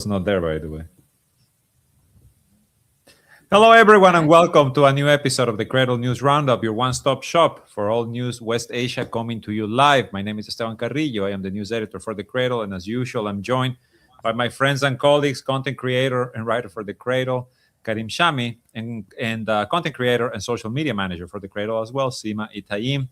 It's not there, by the way. Hello, everyone, and welcome to a new episode of the Cradle News Roundup, your one-stop shop for all news West Asia, coming to you live. My name is Esteban Carrillo. I am the news editor for the Cradle, and as usual, I'm joined by my friends and colleagues, content creator and writer for the Cradle, Karim Shami, and content creator and social media manager for the Cradle as well, Sima Itaim.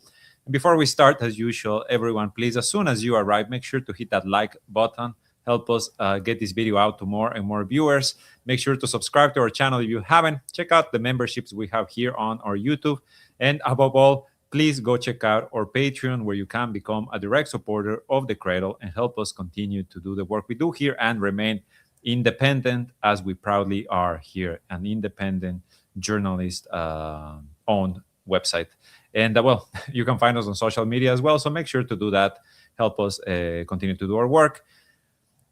And before we start, as usual, everyone, please, as soon as you arrive, make sure to hit that like button. Help us get this video out to more and more viewers. Make sure to subscribe to our channel if you haven't. Check out the memberships we have here on our YouTube. And above all, please go check out our Patreon, where you can become a direct supporter of the Cradle and help us continue to do the work we do here and remain independent, as we proudly are here, an independent journalist-owned website. And well, you can find us on social media as well, so make sure to do that. Help us continue to do our work.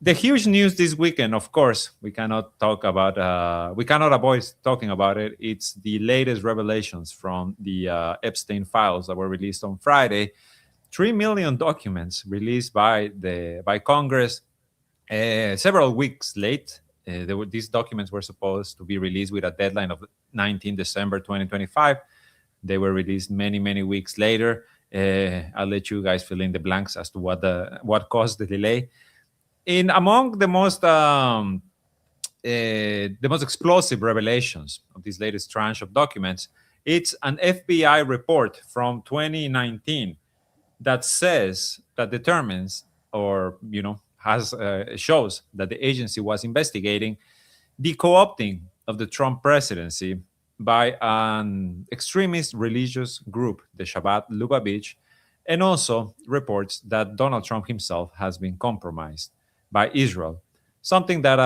The huge news this weekend, of course, we cannot avoid talking about it. It's the latest revelations from the Epstein files that were released on Friday. 3 million documents released by Congress several weeks late. These documents were supposed to be released with a deadline of 19 December 2025. They were released many weeks later. I'll let you guys fill in the blanks as to what caused the delay. Among the most explosive revelations of this latest tranche of documents, it's an FBI report from 2019 that determines, or shows that the agency was investigating the co-opting of the Trump presidency by an extremist religious group, the Shabbat Lubavitch, and also reports that Donald Trump himself has been compromised by Israel. Something that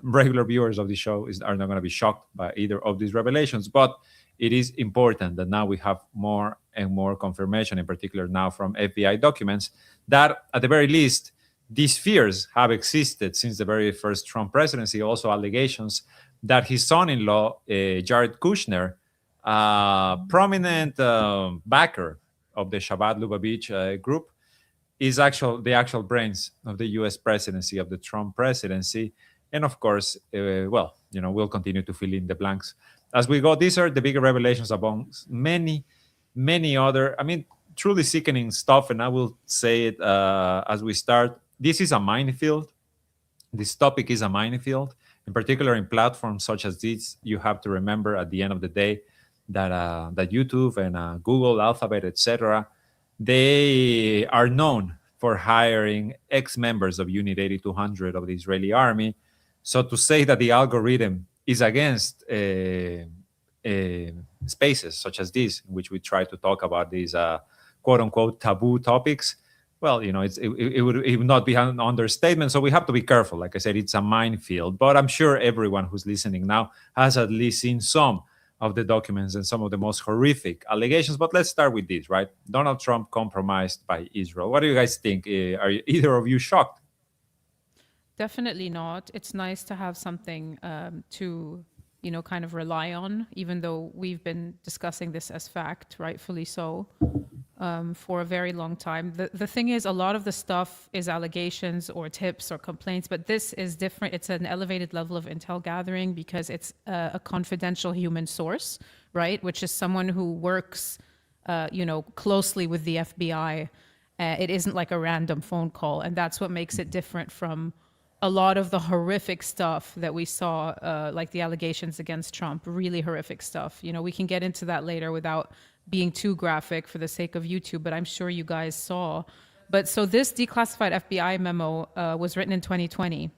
regular viewers of the show are not going to be shocked by either of these revelations, but it is important that now we have more and more confirmation, in particular now from FBI documents, that at the very least these fears have existed since the very first Trump presidency. Also allegations that his son-in-law, Jared Kushner, prominent backer of the Shabbat Lubavitch group, is the actual brains of the U.S. presidency, of the Trump presidency. And of course, we'll continue to fill in the blanks as we go. These are the bigger revelations amongst many other, truly sickening stuff. And I will say it as we start. This is a minefield. This topic is a minefield. In particular, in platforms such as this, you have to remember at the end of the day that YouTube and Google, Alphabet, etc., they are known for hiring ex-members of Unit 8200 of the Israeli army. So to say that the algorithm is against spaces such as this, in which we try to talk about these quote-unquote taboo topics, well, it would not be an understatement. So we have to be careful. Like I said, it's a minefield. But I'm sure everyone who's listening now has at least seen some of the documents and some of the most horrific allegations. But let's start with this, right? Donald Trump compromised by Israel. What do you guys think? Are either of you shocked? Definitely not. It's nice to have something to, kind of rely on, even though we've been discussing this as fact, rightfully so, for a very long time. The thing is, a lot of the stuff is allegations or tips or complaints, but this is different. It's an elevated level of intel gathering because it's a confidential human source, right? Which is someone who works, closely with the FBI. It isn't like a random phone call. And that's what makes it different from a lot of the horrific stuff that we saw, like the allegations against Trump, really horrific stuff. We can get into that later without being too graphic for the sake of YouTube, but I'm sure you guys saw. But so this declassified FBI memo was written in 2020,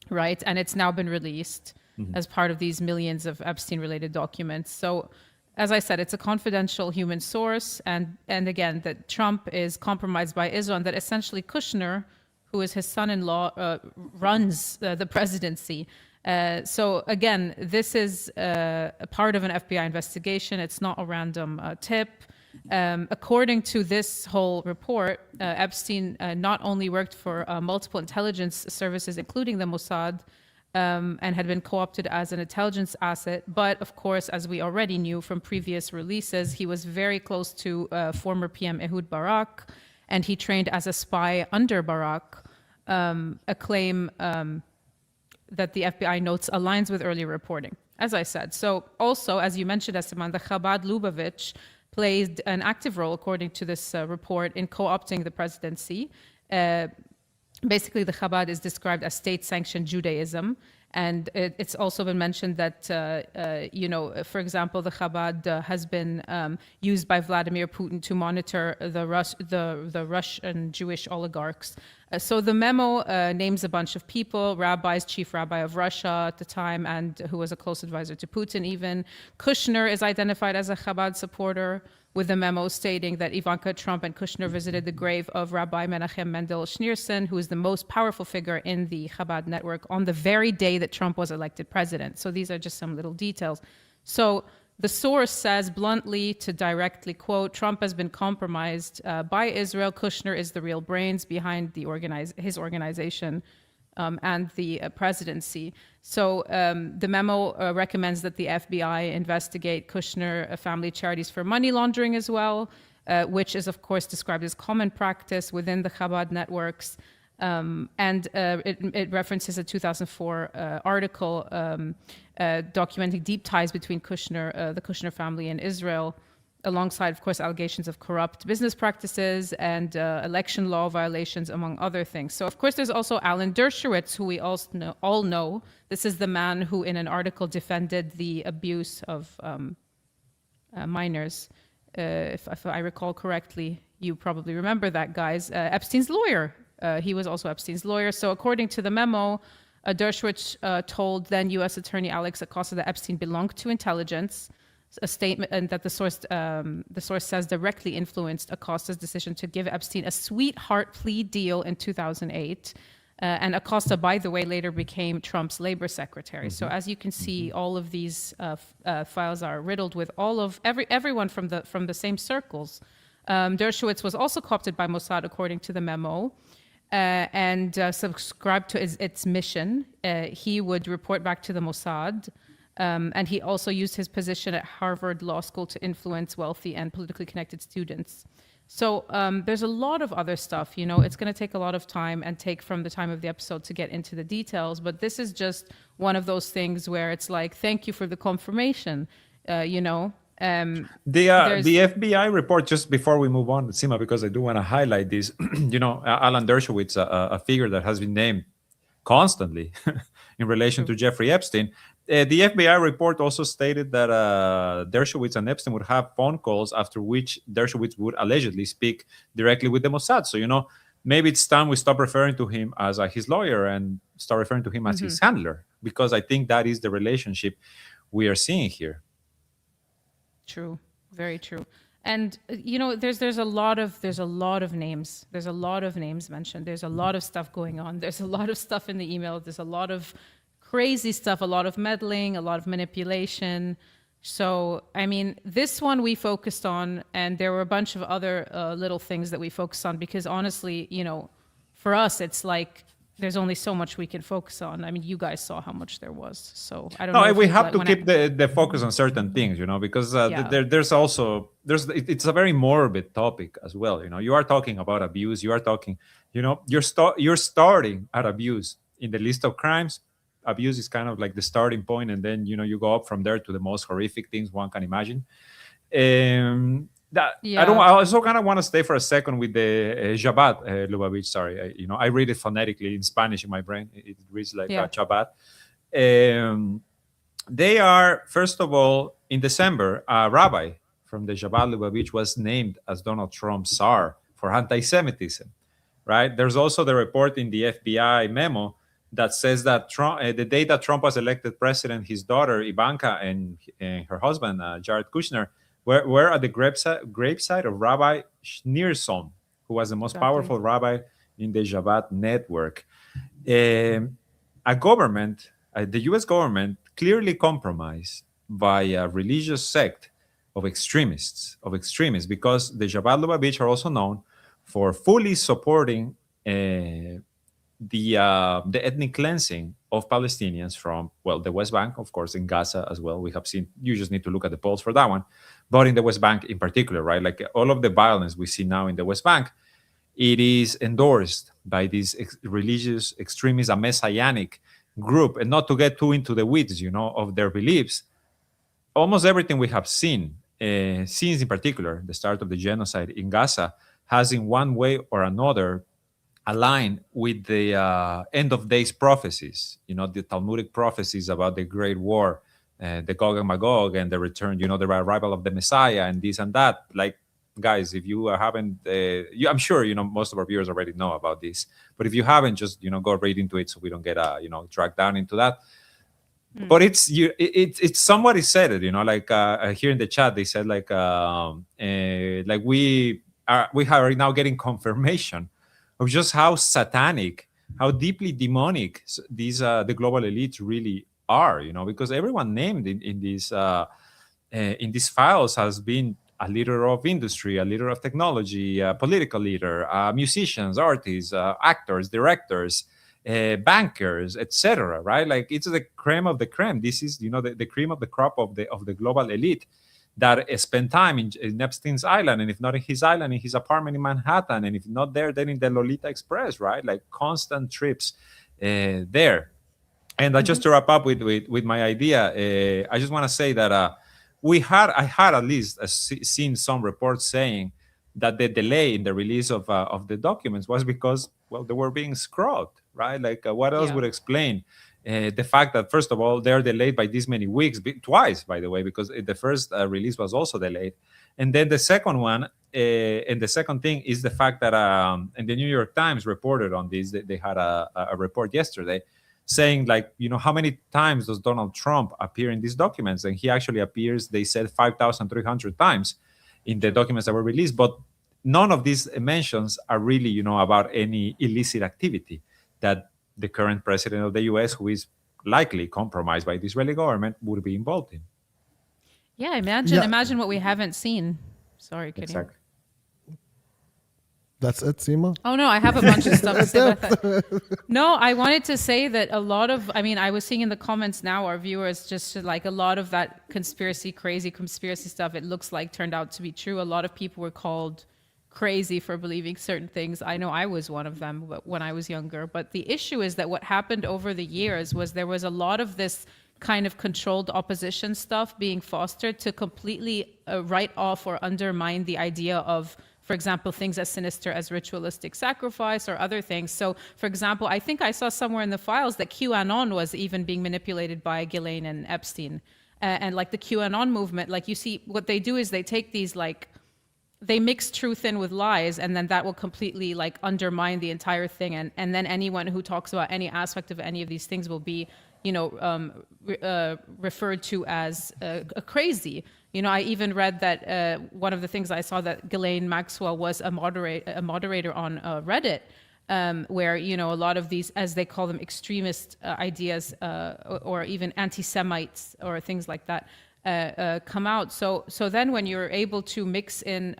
right? And it's now been released as part of these millions of Epstein-related documents. So as I said, it's a confidential human source. And again, that Trump is compromised by Israel, and that essentially Kushner, who is his son-in-law, runs the presidency. So again, this is a part of an FBI investigation. It's not a random tip. According to this whole report, Epstein not only worked for multiple intelligence services, including the Mossad, and had been co-opted as an intelligence asset, but of course, as we already knew from previous releases, he was very close to former PM Ehud Barak, and he trained as a spy under Barak, a claim that the FBI notes aligns with earlier reporting, as I said. So also, as you mentioned, Esteban, the Chabad Lubavitch played an active role, according to this report, in co-opting the presidency. Basically, the Chabad is described as state-sanctioned Judaism. And it's also been mentioned that, for example, the Chabad has been used by Vladimir Putin to monitor the Russian Jewish oligarchs. So the memo names a bunch of people, rabbis, chief rabbi of Russia at the time, and who was a close advisor to Putin even. Kushner is identified as a Chabad supporter, with the memo stating that Ivanka Trump and Kushner visited the grave of Rabbi Menachem Mendel Schneerson, who is the most powerful figure in the Chabad network, on the very day that Trump was elected president. So these are just some little details. So the source says bluntly, to directly quote, Trump has been compromised by Israel. Kushner is the real brains behind his organization and the presidency. So the memo recommends that the FBI investigate Kushner family charities for money laundering as well, which is, of course, described as common practice within the Chabad networks. And it references a 2004 article documenting deep ties between the Kushner family and Israel, alongside, of course, allegations of corrupt business practices and election law violations, among other things. So, of course, there's also Alan Dershowitz, who we all know. This is the man who, in an article, defended the abuse of minors. If I recall correctly, you probably remember that, guys. Epstein's lawyer. He was also Epstein's lawyer. So, according to the memo, Dershowitz told then U.S. Attorney Alex Acosta that Epstein belonged to intelligence. A statement and that the source says directly influenced Acosta's decision to give Epstein a sweetheart plea deal in 2008. And Acosta, by the way, later became Trump's labor secretary. So as you can see, all of these files are riddled with everyone from the same circles. Dershowitz was also co-opted by Mossad, according to the memo, and subscribed to its mission. He would report back to the Mossad. And he also used his position at Harvard Law School to influence wealthy and politically connected students. So there's a lot of other stuff, it's going to take a lot of time and take from the time of the episode to get into the details. But this is just one of those things where it's like, thank you for the confirmation, The FBI report, just before we move on, Sima, because I do want to highlight this, Alan Dershowitz, a figure that has been named constantly in relation to Jeffrey Epstein. The FBI report also stated that Dershowitz and Epstein would have phone calls after which Dershowitz would allegedly speak directly with the Mossad. So, maybe it's time we stop referring to him as his lawyer and start referring to him as his handler, because I think that is the relationship we are seeing here. True, very true. And there's a lot of names. There's a lot of names mentioned. There's a lot of stuff going on. There's a lot of stuff in the email. There's a lot of crazy stuff, a lot of meddling, a lot of manipulation. So, this one we focused on, and there were a bunch of other little things that we focused on because honestly, for us, it's like there's only so much we can focus on. You guys saw how much there was. So I don't know. No, we have to keep the focus on certain things, because it's a very morbid topic as well. You are talking about abuse. You are talking, you're starting at abuse in the list of crimes. Abuse is kind of like the starting point, and then you go up from there to the most horrific things one can imagine. I also kind of want to stay for a second with the Chabad Lubavitch. Sorry, I read it phonetically in Spanish in my brain. It reads like Chabad. They are, first of all, in December, a rabbi from the Chabad Lubavitch was named as Donald Trump's czar for anti-Semitism. Right? There's also the report in the FBI memo that says that Trump, the day that Trump was elected president, his daughter Ivanka and her husband Jared Kushner were at the gravesite of Rabbi Schneerson, who was the most powerful rabbi in the Chabad network. The U.S. government, clearly compromised by a religious sect of extremists, because the Chabad Lubavitch are also known for fully supporting the ethnic cleansing of Palestinians from, the West Bank, of course, in Gaza as well. We have seen, you just need to look at the polls for that one, but in the West Bank in particular, right? Like all of the violence we see now in the West Bank, it is endorsed by these religious extremists, a messianic group, and not to get too into the weeds, of their beliefs, almost everything we have seen, since in particular the start of the genocide in Gaza, has in one way or another aligned with the end of days prophecies, the Talmudic prophecies about the Great War, the Gog and Magog, and the return, the arrival of the Messiah, and this and that. Like, guys, if you haven't, I'm sure most of our viewers already know about this, but if you haven't, just go read into it so we don't get dragged down into that. But it's somebody said it, like here in the chat they said like we are now getting confirmation of just how satanic, how deeply demonic these the global elites really are, because everyone named in these files has been a leader of industry, a leader of technology, a political leader, musicians, artists, actors, directors, bankers, etc. Right? Like, it's the creme of the creme. This is the cream of the crop of the global elite that spend time in Epstein's Island, and if not in his island, in his apartment in Manhattan, and if not there, then in the Lolita Express, right? Like, constant trips there. And just to wrap up with my idea, I just want to say that I had at least seen some reports saying that the delay in the release of the documents was because, well, they were being scrubbed, right? Like, what else would explain the fact that, first of all, they're delayed by this many weeks, twice, by the way, because the first release was also delayed. And then the second one, and the second thing is the fact that, and the New York Times reported on this, they had a report yesterday saying, like, how many times does Donald Trump appear in these documents? And he actually appears, they said, 5,300 times in the documents that were released. But none of these mentions are really, about any illicit activity that the current president of the U.S., who is likely compromised by the Israeli government, would be involved in. Yeah, imagine what we haven't seen. Sorry, Karim. Exactly. That's it, Seema? Oh, no, I have a bunch of stuff to say about that. No, I wanted to say that a lot of, I was seeing in the comments now, our viewers, just like a lot of that crazy conspiracy stuff, it looks like turned out to be true. A lot of people were called crazy for believing certain things. I know I was one of them when I was younger. But the issue is that what happened over the years was there was a lot of this kind of controlled opposition stuff being fostered to completely write off or undermine the idea of, for example, things as sinister as ritualistic sacrifice or other things. So, for example, I think I saw somewhere in the files that QAnon was even being manipulated by Ghislaine and Epstein. And like the QAnon movement, like, you see, what they do is they take these, like, they mix truth in with lies, and then that will completely, like, undermine the entire thing. And then anyone who talks about any aspect of any of these things will be, referred to as crazy. I even read that one of the things I saw, that Ghislaine Maxwell was a moderator on Reddit, where, a lot of these, as they call them, extremist ideas or even anti-Semites or things like that come out. So then when you're able to mix in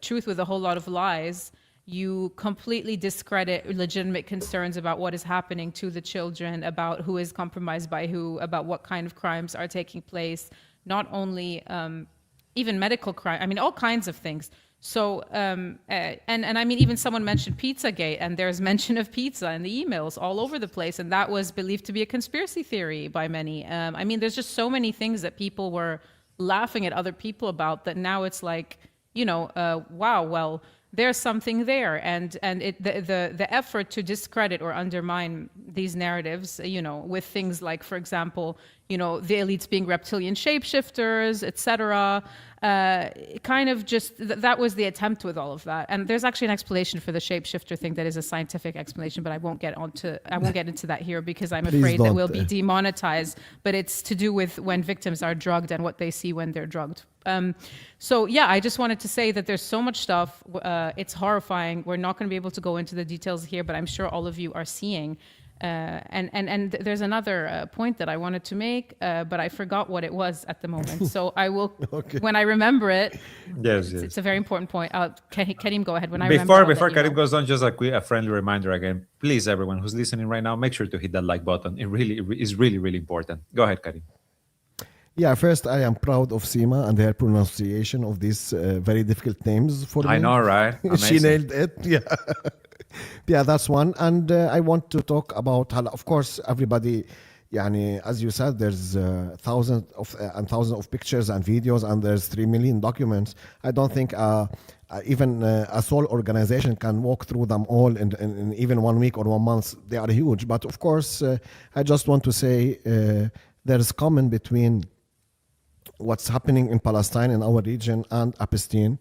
truth with a whole lot of lies, you completely discredit legitimate concerns about what is happening to the children, about who is compromised by who, about what kind of crimes are taking place, not only even medical crime, all kinds of things. So, and even someone mentioned Pizzagate, and there's mention of pizza in the emails all over the place, and that was believed to be a conspiracy theory by many. There's just so many things that people were laughing at other people about that now it's like, wow, well, there's something there, and the effort to discredit or undermine these narratives, with things like, for example, the elites being reptilian shapeshifters, etc. Kind of just that was the attempt with all of that. And there's actually an explanation for the shapeshifter thing that is a scientific explanation, but I won't get into that here because I'm afraid that we'll be demonetized. But it's to do with when victims are drugged and what they see when they're drugged. So yeah, I just wanted to say that there's so much stuff. It's horrifying. We're not going to be able to go into the details here, but I'm sure all of you are seeing. And there's another point that I wanted to make, but I forgot what it was at the moment. So I will, when I remember it. Yes. It's a very important point. Karim, go ahead. Before Karim goes on, just a friendly reminder again. Please, everyone who's listening right now, make sure to hit that like button. It really is really, really important. Go ahead, Karim. Yeah, first, I am proud of Seema and her pronunciation of these very difficult names for me. I know, right? She nailed it. Yeah. Yeah, that's one. And I want to talk about, of course, everybody, يعني, as you said, there's thousands of pictures and videos, and there's 3 million documents. I don't think even a sole organization can walk through them all in even 1 week or 1 month. They are huge. But of course, I just want to say there's common between what's happening in Palestine in our region and Palestine.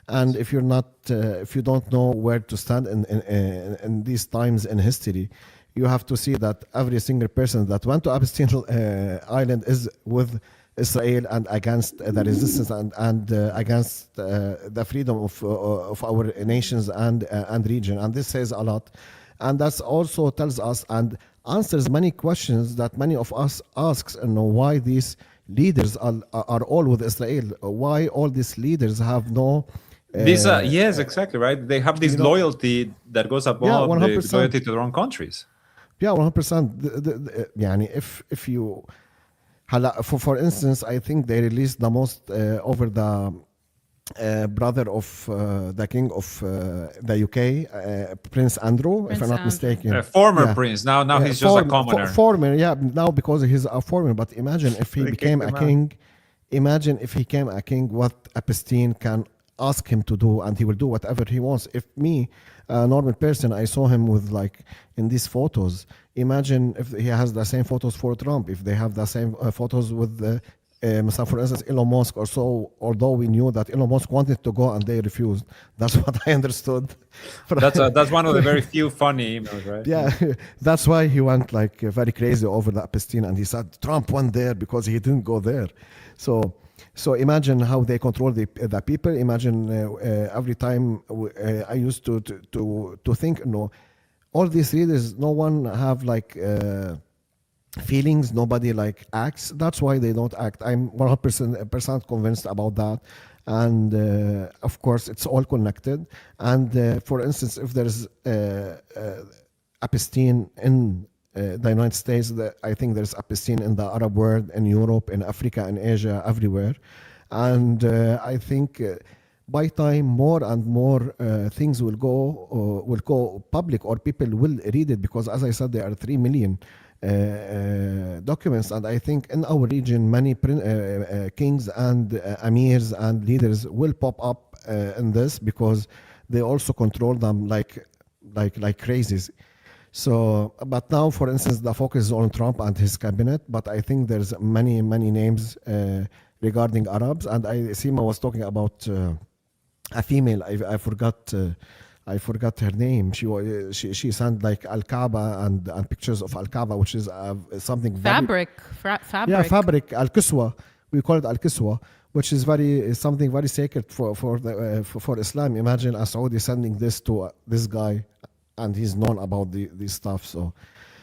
And if if you don't know where to stand in these times in history, you have to see that every single person that went to Palestine island is with Israel and against the resistance and against the freedom of our nations and region. And this says a lot. And that also tells us and answers many questions that many of us asks, why these leaders are all with Israel, why all these leaders have no These yes, exactly right. They have this loyalty that goes above the 100%. loyalty to their own countries. Yeah, 100%. يعني if you هلا for instance, I think they released the most over the brother of the king of the UK, Prince Andrew, if Prince I'm not Andrew. mistaken. A former Yeah. prince. Now he's just a commoner. Former, yeah. Now because he's a former, but imagine if he They became kicked a him out. king. Imagine if he became a king, what Epstein can ask him to do, and he will do whatever he wants. If me, a normal person, I saw him with like in these photos. Imagine if he has the same photos for Trump, if they have the same photos with for instance, Elon Musk or so, although we knew that Elon Musk wanted to go and they refused. That's what I understood. That's one of the very few funny emails, right? Yeah, that's why he went like very crazy over the Epstein, and he said Trump went there because he didn't go there. So imagine how they control the people. Imagine every time I used to think, all these leaders, no one have like feelings, nobody like acts. That's why they don't act. I'm 100% convinced about that. And of course, it's all connected. And for instance, if there's Epstein in the United States, I think there's Epstein in the Arab world, in Europe, in Africa, in Asia, everywhere. And I think by time more and more things will go public, or people will read it, because as I said, there are 3 million documents, and I think in our region many kings and emirs and leaders will pop up in this, because they also control them like crazies. So, but now, for instance, the focus is on Trump and his cabinet, but I think there's many names regarding Arabs. And Sima was talking about a female. I forgot her name. She sent like Al Kaaba and pictures of Al Kaaba, which is something Fabric. Yeah, fabric. Al Kiswa. We call it Al Kiswa, which is something very sacred for Islam. Imagine a Saudi sending this to this guy, and he's known about this stuff.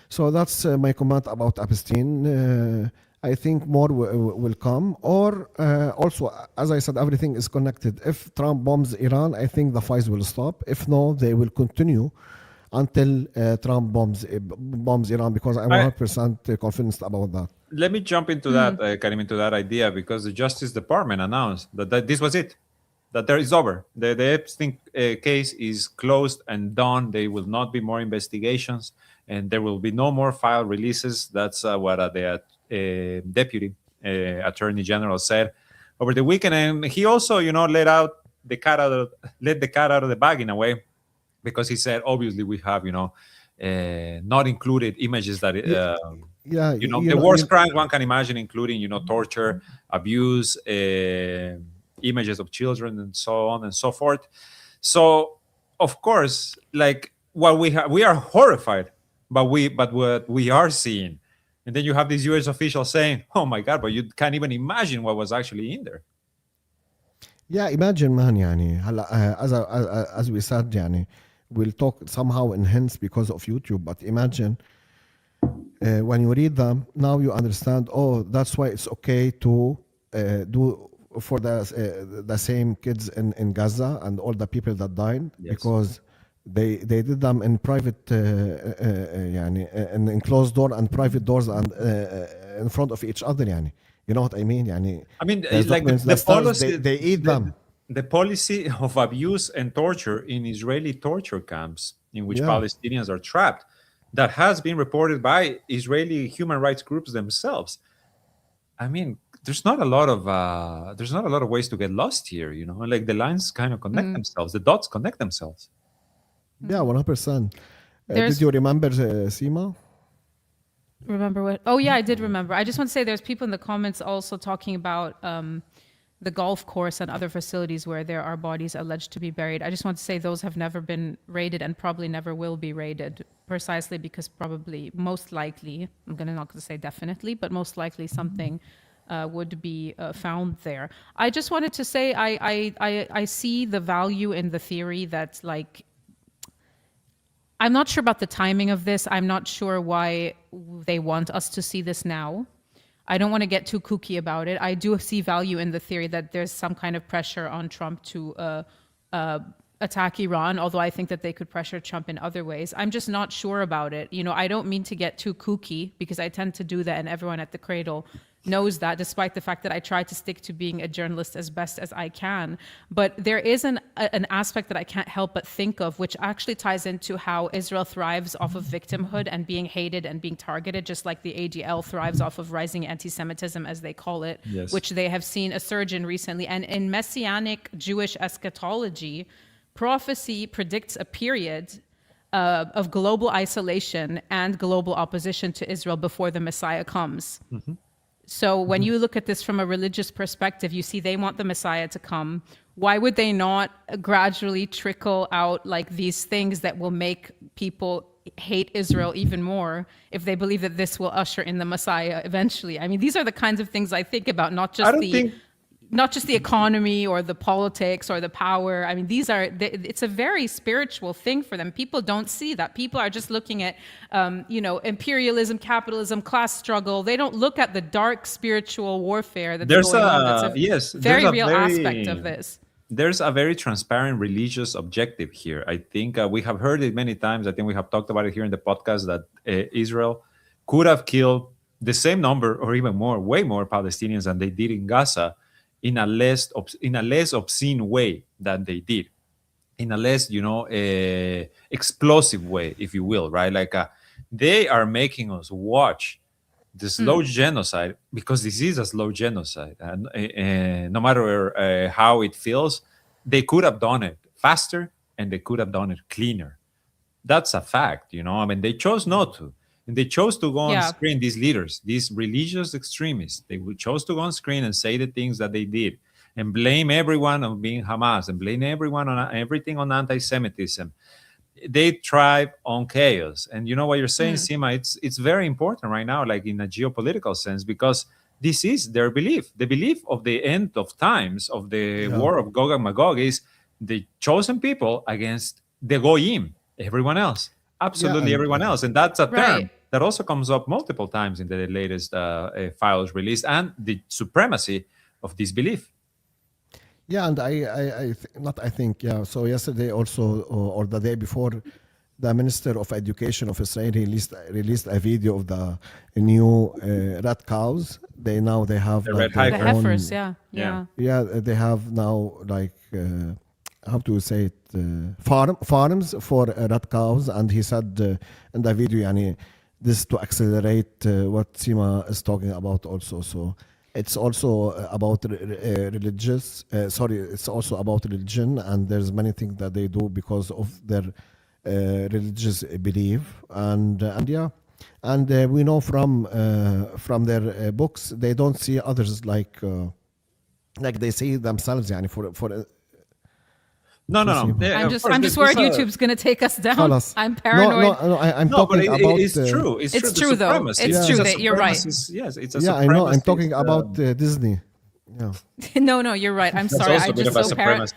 So that's my comment about Epstein. I think more will come. Or also, as I said, everything is connected. If Trump bombs Iran, I think the fights will stop. If no, they will continue until Trump bombs Iran, because I'm 100% convinced about that. Let me jump into that, Karim, into that idea, because the Justice Department announced that this was it, that there is over. The Epstein case is closed and done. There will not be more investigations, and there will be no more file releases. That's what the Deputy Attorney General said over the weekend. And he also, let the cat out of the bag in a way, because he said, obviously, we have, not included images that, the worst crimes one can imagine, including, torture, abuse, images of children, and so on and so forth. So, of course, like what we are horrified, but what we are seeing. And then you have these U.S. officials saying, "Oh my God!" But you can't even imagine what was actually in there. Yeah, imagine, man. يعني هلا as we said, يعني we'll talk somehow in hints because of YouTube. But imagine when you read them, now you understand. Oh, that's why it's okay to do for the same kids in Gaza and all the people that died, because they did them in private, in closed door and private doors and in front of each other. يعني. You know what I mean? I mean, like the policy, they eat them. The policy of abuse and torture in Israeli torture camps in which Yeah. Palestinians are trapped, that has been reported by Israeli human rights groups themselves. I mean, there's not a lot of ways to get lost here, you know. Like the lines kind of connect themselves, the dots connect themselves. Yeah, 100%. Did There's- you remember Sima? Remember what? Oh yeah, I did remember. I just want to say there's people in the comments also talking about the golf course and other facilities where there are bodies alleged to be buried. I just want to say those have never been raided and probably never will be raided, precisely because probably most likely, I'm not going to say definitely, but most likely something would be found there. I just wanted to say I see the value in the theory that, like, I'm not sure about the timing of this. I'm not sure why they want us to see this now. I don't want to get too kooky about it. I do see value in the theory that there's some kind of pressure on Trump to attack Iran, although I think that they could pressure Trump in other ways. I'm just not sure about it. You know, I don't mean to get too kooky because I tend to do that, and everyone at the Cradle knows that, despite the fact that I try to stick to being a journalist as best as I can. But there is an aspect that I can't help but think of, which actually ties into how Israel thrives off of victimhood and being hated and being targeted, just like the ADL thrives off of rising anti-Semitism, as they call it, Yes. which they have seen a surge in recently. And in Messianic Jewish eschatology, prophecy predicts a period of global isolation and global opposition to Israel before the Messiah comes. So when you look at this from a religious perspective, you see they want the Messiah to come. Why would they not gradually trickle out like these things that will make people hate Israel even more if they believe that this will usher in the Messiah eventually? I mean, these are the kinds of things I think about, not just the economy or the politics or the power. I mean, it's a very spiritual thing for them. People don't see that. People are just looking at, imperialism, capitalism, class struggle. They don't look at the dark spiritual warfare that's going on. That's a very real aspect of this. There's a very transparent religious objective here. I think we have heard it many times. I think we have talked about it here in the podcast that Israel could have killed the same number or even more, way more Palestinians than they did in Gaza, in a less obscene way than they did, in a less explosive way, if you will, right? Like they are making us watch the slow genocide, because this is a slow genocide, and no matter how it feels, they could have done it faster and they could have done it cleaner. That's a fact, you know. I mean, they chose not to. And they chose to go on screen, these leaders, these religious extremists. They chose to go on screen and say the things that they did and blame everyone on being Hamas and blame everyone on everything on anti-Semitism. They thrive on chaos. And you know what you're saying, Sima? It's very important right now, like in a geopolitical sense, because this is their belief. The belief of the end of times, of the war of Gog and Magog, is the chosen people against the Goyim, everyone else. Absolutely everyone else. And that's a term that also comes up multiple times in the latest files released, and the supremacy of this belief. Yeah, and So yesterday also, or the day before, the Minister of Education of Israel released a video of the new red cows. They have the like red The heifers, yeah. Yeah, they have now like how to say it, farms for red cows, and he said in the video, this to accelerate what Sima is talking about also. So it's also about it's also about religion, and there's many things that they do because of their religious belief, and we know from their books they don't see others like they see themselves. For No. Yeah, I'm just worried YouTube's going to take us down. I'm paranoid. I'm talking about. It's true. It's true, though. It's true that you're right. Yes, it's a yeah, I know. I'm talking about Disney. Yeah. No, you're right. I'm sorry. Also I'm just so paranoid.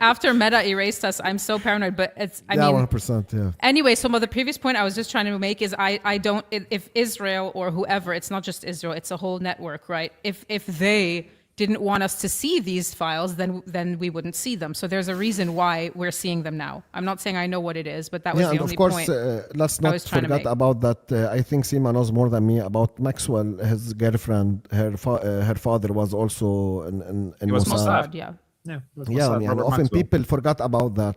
After Meta erased us, I'm so paranoid. But I mean, 100%. Yeah. Anyway, so the previous point I was just trying to make is I don't. If Israel or whoever, it's not just Israel, it's a whole network, right? If they didn't want us to see these files, then we wouldn't see them. So there's a reason why we're seeing them now. I'm not saying I know what it is, but that was the only point. Yeah, and of course, let's not forget about that. I think Sima knows more than me about Maxwell. His girlfriend, her father was also in Mossad. Yeah, often people forgot about that.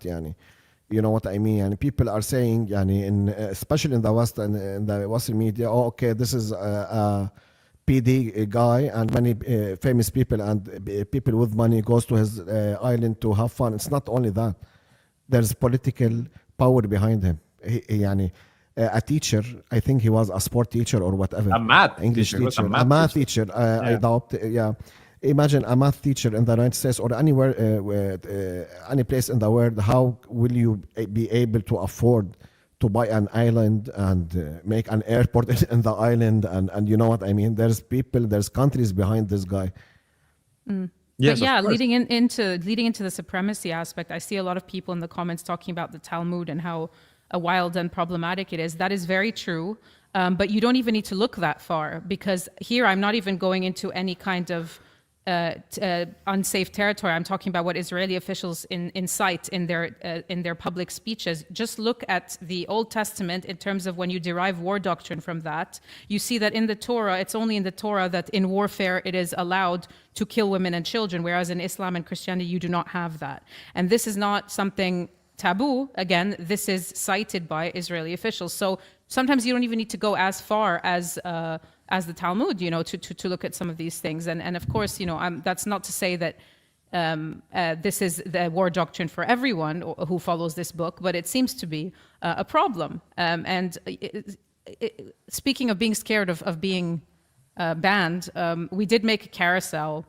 You know what I mean? And people are saying, especially in the West and in the Western media, oh, okay, this is a PD guy, and many famous people and people with money goes to his island to have fun. It's not only that. There's political power behind him. A teacher, I think he was a sport teacher or whatever. A math English teacher. He was teacher. a math teacher. I doubt, Imagine a math teacher in the United States or anywhere, any place in the world. How will you be able to afford to buy an island and make an airport in the island? And you know what I mean? There's people, there's countries behind this guy. Yes, but yeah, of course. leading into the supremacy aspect, I see a lot of people in the comments talking about the Talmud and how wild and problematic it is. That is very true. But you don't even need to look that far, because here I'm not even going into any kind of unsafe territory. I'm talking about what Israeli officials incite in their public speeches. Just look at the Old Testament in terms of when you derive war doctrine from that. You see that in the Torah, it's only in the Torah that in warfare it is allowed to kill women and children, whereas in Islam and Christianity you do not have that. And this is not something taboo. Again, this is cited by Israeli officials. So sometimes you don't even need to go as far as the Talmud, to look at some of these things. And of course, that's not to say that this is the war doctrine for everyone who follows this book, but it seems to be a problem. Speaking of being scared of being banned, we did make a carousel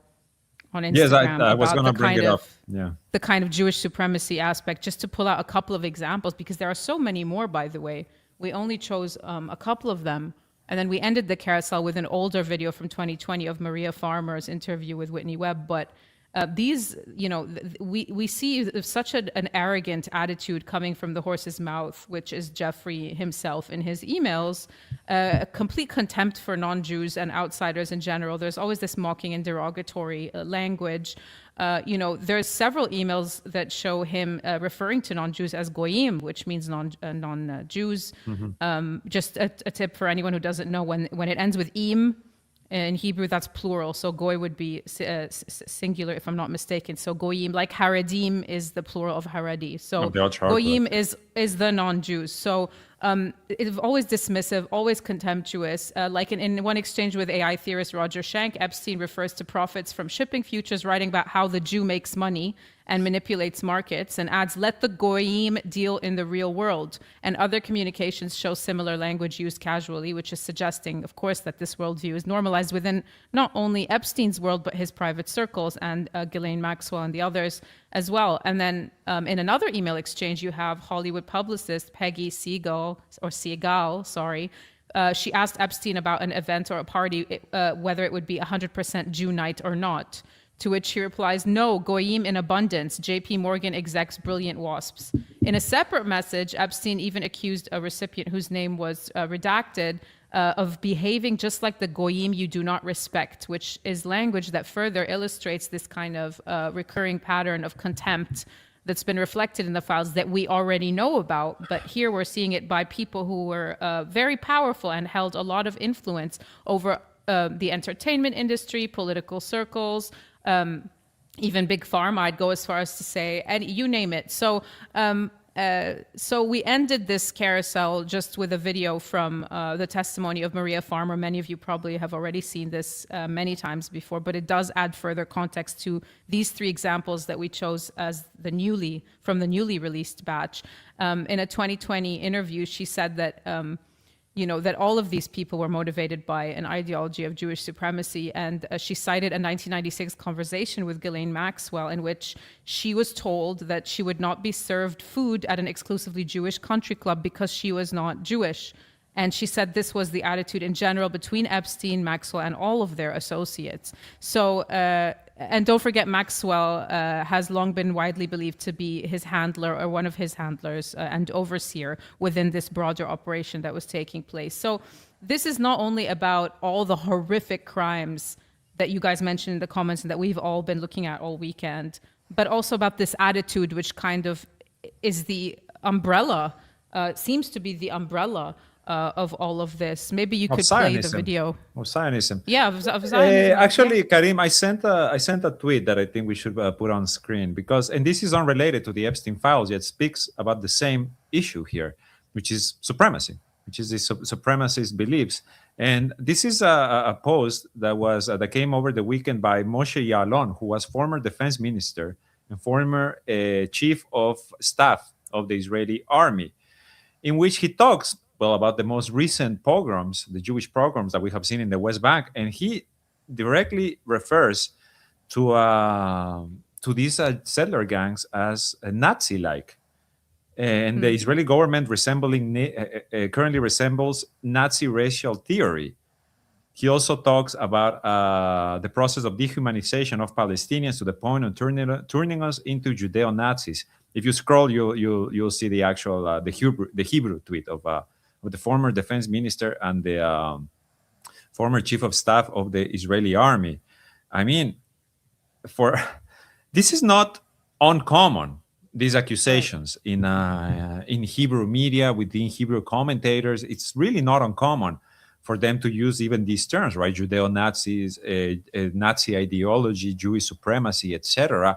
on Instagram. Yes, I was about going to bring it up. Yeah. the kind of Jewish supremacy aspect, just to pull out a couple of examples, because there are so many more, by the way. We only chose a couple of them. And then we ended the carousel with an older video from 2020 of Maria Farmer's interview with Whitney Webb. But these, we see such an arrogant attitude coming from the horse's mouth, which is Jeffrey himself in his emails, a complete contempt for non-Jews and outsiders in general. There's always this mocking and derogatory language. There's several emails that show him referring to non-Jews as goyim, which means non-Jews. Just a tip for anyone who doesn't know, when it ends with im, in Hebrew, that's plural. So goy would be singular, if I'm not mistaken. So goyim, like haredim is the plural of haredi. So goyim is the non-Jews. So it's always dismissive, always contemptuous. Like in one exchange with AI theorist Roger Schenck, Epstein refers to profits from shipping futures, writing about how the Jew makes money and manipulates markets, and adds, let the goyim deal in the real world. And other communications show similar language used casually, which is suggesting, of course, that this worldview is normalized within not only Epstein's world, but his private circles, and Ghislaine Maxwell and the others as well. And then in another email exchange, you have Hollywood publicist Peggy Segal. She asked Epstein about an event or a party, whether it would be 100% Jew night or not. To which he replies, no, goyim in abundance, JP Morgan execs brilliant wasps. In a separate message, Epstein even accused a recipient whose name was redacted of behaving just like the goyim you do not respect, which is language that further illustrates this kind of recurring pattern of contempt that's been reflected in the files that we already know about. But here we're seeing it by people who were very powerful and held a lot of influence over the entertainment industry, political circles, even big pharma, I'd go as far as to say, and you name it. So we ended this carousel just with a video from the testimony of Maria Farmer. Many of you probably have already seen this many times before, but it does add further context to these three examples that we chose as from the newly released batch. In a 2020 interview, she said that that all of these people were motivated by an ideology of Jewish supremacy. And she cited a 1996 conversation with Ghislaine Maxwell in which she was told that she would not be served food at an exclusively Jewish country club because she was not Jewish. And she said this was the attitude in general between Epstein, Maxwell, and all of their associates. So, and don't forget, Maxwell has long been widely believed to be his handler or one of his handlers and overseer within this broader operation that was taking place. So this is not only about all the horrific crimes that you guys mentioned in the comments and that we've all been looking at all weekend, but also about this attitude which kind of is the umbrella, seems to be the umbrella of all of this. Maybe you Of could play the Zionism. video. Of Zionism. Yeah, of Zionism. Actually, Karim, I sent a tweet that I think we should put on screen because, and this is unrelated to the Epstein files, yet speaks about the same issue here, which is supremacy, which is the supremacist beliefs. And this is a post that came over the weekend by Moshe Yaalon, who was former defense minister and former chief of staff of the Israeli army, in which he talks about the most recent pogroms, the Jewish pogroms that we have seen in the West Bank, and he directly refers to these settler gangs as Nazi-like, and the Israeli government currently resembles Nazi racial theory. He also talks about the process of dehumanization of Palestinians to the point of turning us into Judeo-Nazis. If you scroll, you'll see the actual the Hebrew tweet of the former defense minister and the former chief of staff of the Israeli army. I mean, this is not uncommon. These accusations in Hebrew media, within Hebrew commentators, it's really not uncommon for them to use even these terms, right? Judeo-Nazis, Nazi ideology, Jewish supremacy, etc.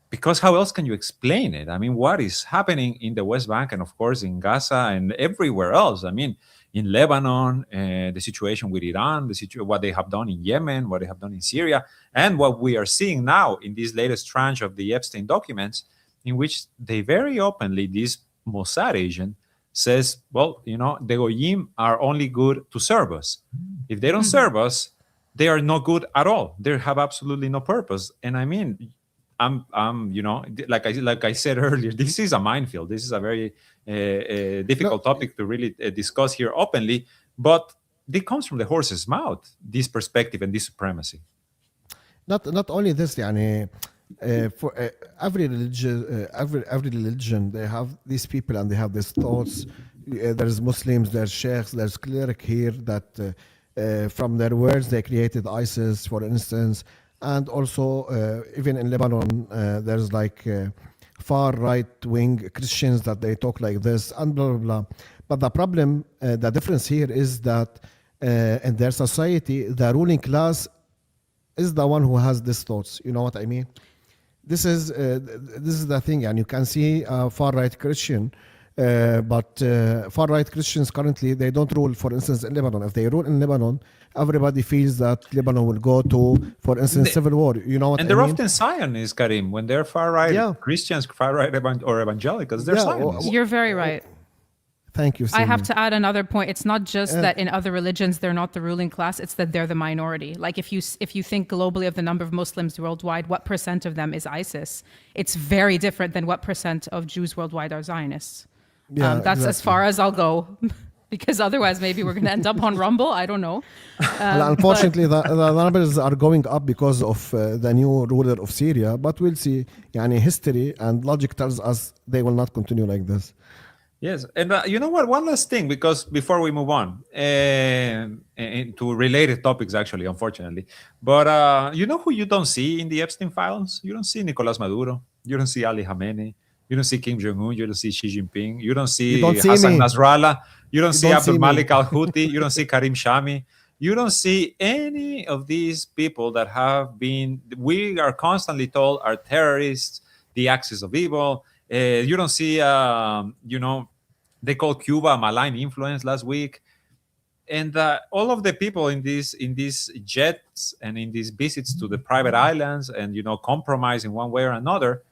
Because how else can you explain it? I mean, what is happening in the West Bank and, of course, in Gaza and everywhere else? I mean, in Lebanon, the situation with Iran, what they have done in Yemen, what they have done in Syria, and what we are seeing now in this latest tranche of the Epstein documents, in which they very openly, this Mossad agent says, well, the Goyim are only good to serve us. If they don't serve us, they are not good at all. They have absolutely no purpose. And I mean, I'm like I said earlier, this is a minefield. This is a very difficult topic to really discuss here openly, but it comes from the horse's mouth, this perspective and this supremacy. Not only this, يعني, for every religion, they have these people and they have these thoughts. There's Muslims, there's sheikhs, there's cleric here that from their words they created ISIS, for instance. And also, even in Lebanon, there's like far right-wing Christians that they talk like this, and blah, blah, blah. But the problem, the difference here is that in their society, the ruling class is the one who has these thoughts. You know what I mean? This is the thing, and you can see far-right Christian, but far-right Christians currently, they don't rule, for instance, in Lebanon. If they rule in Lebanon, everybody feels that Lebanon will go to, for instance, civil war. You know what I mean? And they're often Zionists, Karim. When they're far-right Christians, far-right or evangelicals, they're Zionists. You're very right. Thank you, I have to add another point. It's not just that in other religions they're not the ruling class, it's that they're the minority. Like if you think globally of the number of Muslims worldwide, what % of them is ISIS? It's very different than what % of Jews worldwide are Zionists. That's exactly. As far as I'll go. Because otherwise maybe we're going to end up on Rumble. I don't know. Unfortunately, the numbers are going up because of the new ruler of Syria. But we'll see. Yani history and logic tells us they will not continue like this. Yes. And you know what? One last thing, because before we move on and to related topics, actually, unfortunately. But you know who you don't see in the Epstein files? You don't see Nicolas Maduro. You don't see Ali Khamenei. You don't see Kim Jong-un. You don't see Xi Jinping. You don't see Hassan Nasrallah. You don't see Abdul Malik al-Houthi. You don't see Karim Shami. You don't see any of these people that have been, we are constantly told, are terrorists, the axis of evil. You don't see, they called Cuba a malign influence last week. And all of the people in these jets and in these visits to the private islands and, compromise in one way or another,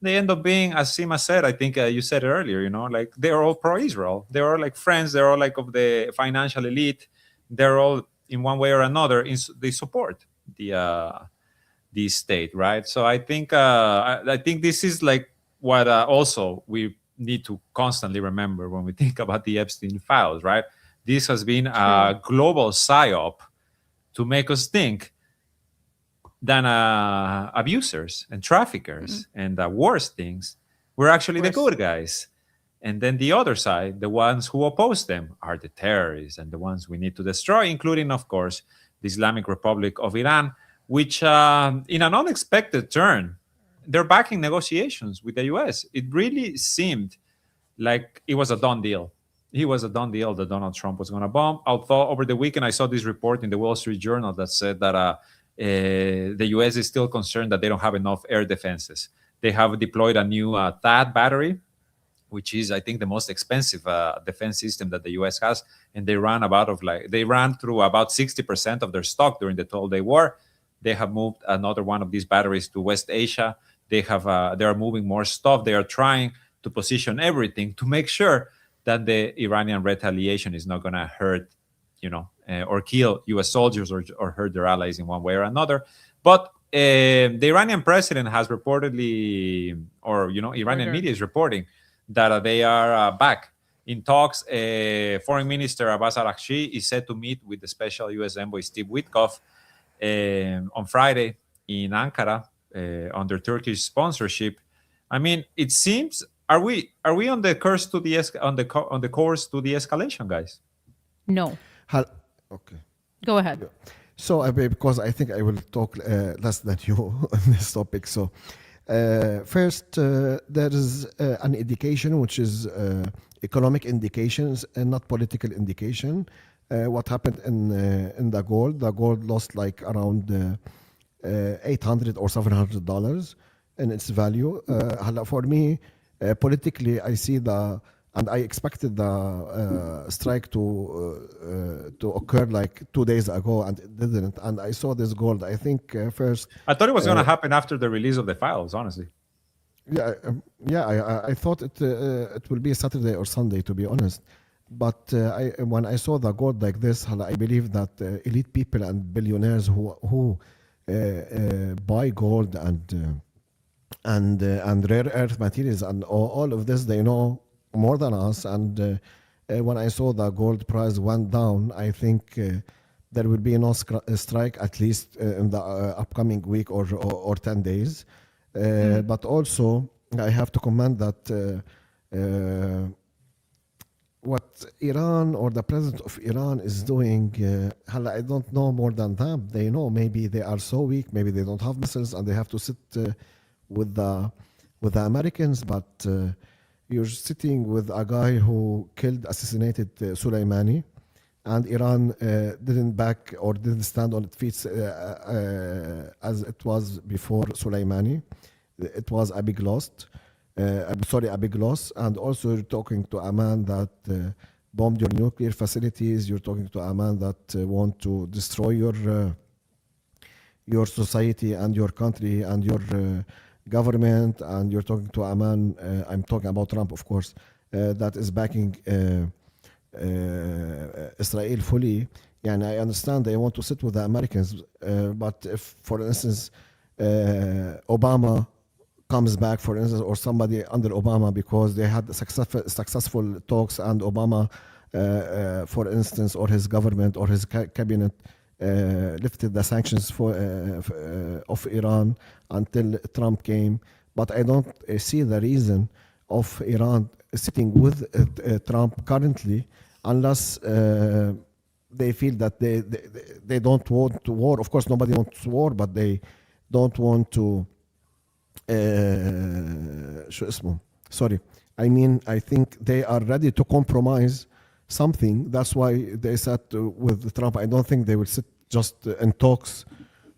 they end up being, as Sima said, I think you said it earlier, like they're all pro-Israel. They're all like friends. They're all like of the financial elite. They're all in one way or another, they support the state, right? So I think this is like what also we need to constantly remember when we think about the Epstein files, right? This has been a global psyop to make us think that abusers and traffickers and the worst things were actually the good guys. And then the other side, the ones who oppose them, are the terrorists and the ones we need to destroy, including, of course, the Islamic Republic of Iran, which in an unexpected turn, they're backing negotiations with the U.S. It really seemed like it was a done deal. he was a done deal that Donald Trump was going to bomb. Although over the weekend I saw this report in the Wall Street Journal that said that the U.S. is still concerned that they don't have enough air defenses. They have deployed a new THAAD battery, which is, I think, the most expensive defense system that the U.S. has, and they ran through about 60% of their stock during the 12-day war. They have moved another one of these batteries to West Asia. They are moving more stuff. They are trying to position everything to make sure that the Iranian retaliation is not going to hurt, or kill U.S. soldiers or hurt their allies in one way or another. But the Iranian president has reportedly, or Iranian media is reporting that they are back in talks. Foreign Minister Abbas Araghchi is set to meet with the special U.S. envoy Steve Witkoff on Friday in Ankara under Turkish sponsorship. I mean, it seems, are we on the course to the course to the escalation, guys? No. Okay. Go ahead. So, because I think I will talk less than you on this topic. So, first, there is an indication, which is economic indications and not political indication. What happened in the gold? The gold lost like around $800 or $700 in its value. For me, politically, I see and I expected the strike to occur like 2 days ago, and it didn't. And I saw this gold. I think first. I thought it was going to happen after the release of the files, honestly. I thought it will be Saturday or Sunday, to be honest. But when I saw the gold like this, I believe that elite people and billionaires who buy gold and rare earth materials and all of this, they know more than us. And when I saw the gold price went down, I think there will be no strike, at least in the upcoming week or 10 days. But also, I have to comment that what Iran or the president of Iran is doing, I don't know more than them. They know maybe they are so weak, maybe they don't have missiles, and they have to sit with the Americans. But you're sitting with a guy who assassinated Soleimani, and Iran didn't back or didn't stand on its feet as it was before Soleimani. It was a big loss. A big loss. And also, you're talking to a man that bombed your nuclear facilities. You're talking to a man that want to destroy your society and your country and your government. And you're talking to a man, I'm talking about Trump, of course, that is backing Israel fully. And I understand they want to sit with the Americans. But if, for instance, Obama comes back, for instance, or somebody under Obama, because they had successful talks, and Obama, for instance, or his government or his cabinet lifted the sanctions of Iran until Trump came. But I don't see the reason of Iran sitting with Trump currently, unless they feel that they don't want war. Of course, nobody wants war, but they don't want to. I think they are ready to compromise something. That's why they sat with Trump. I don't think they will sit just in talks.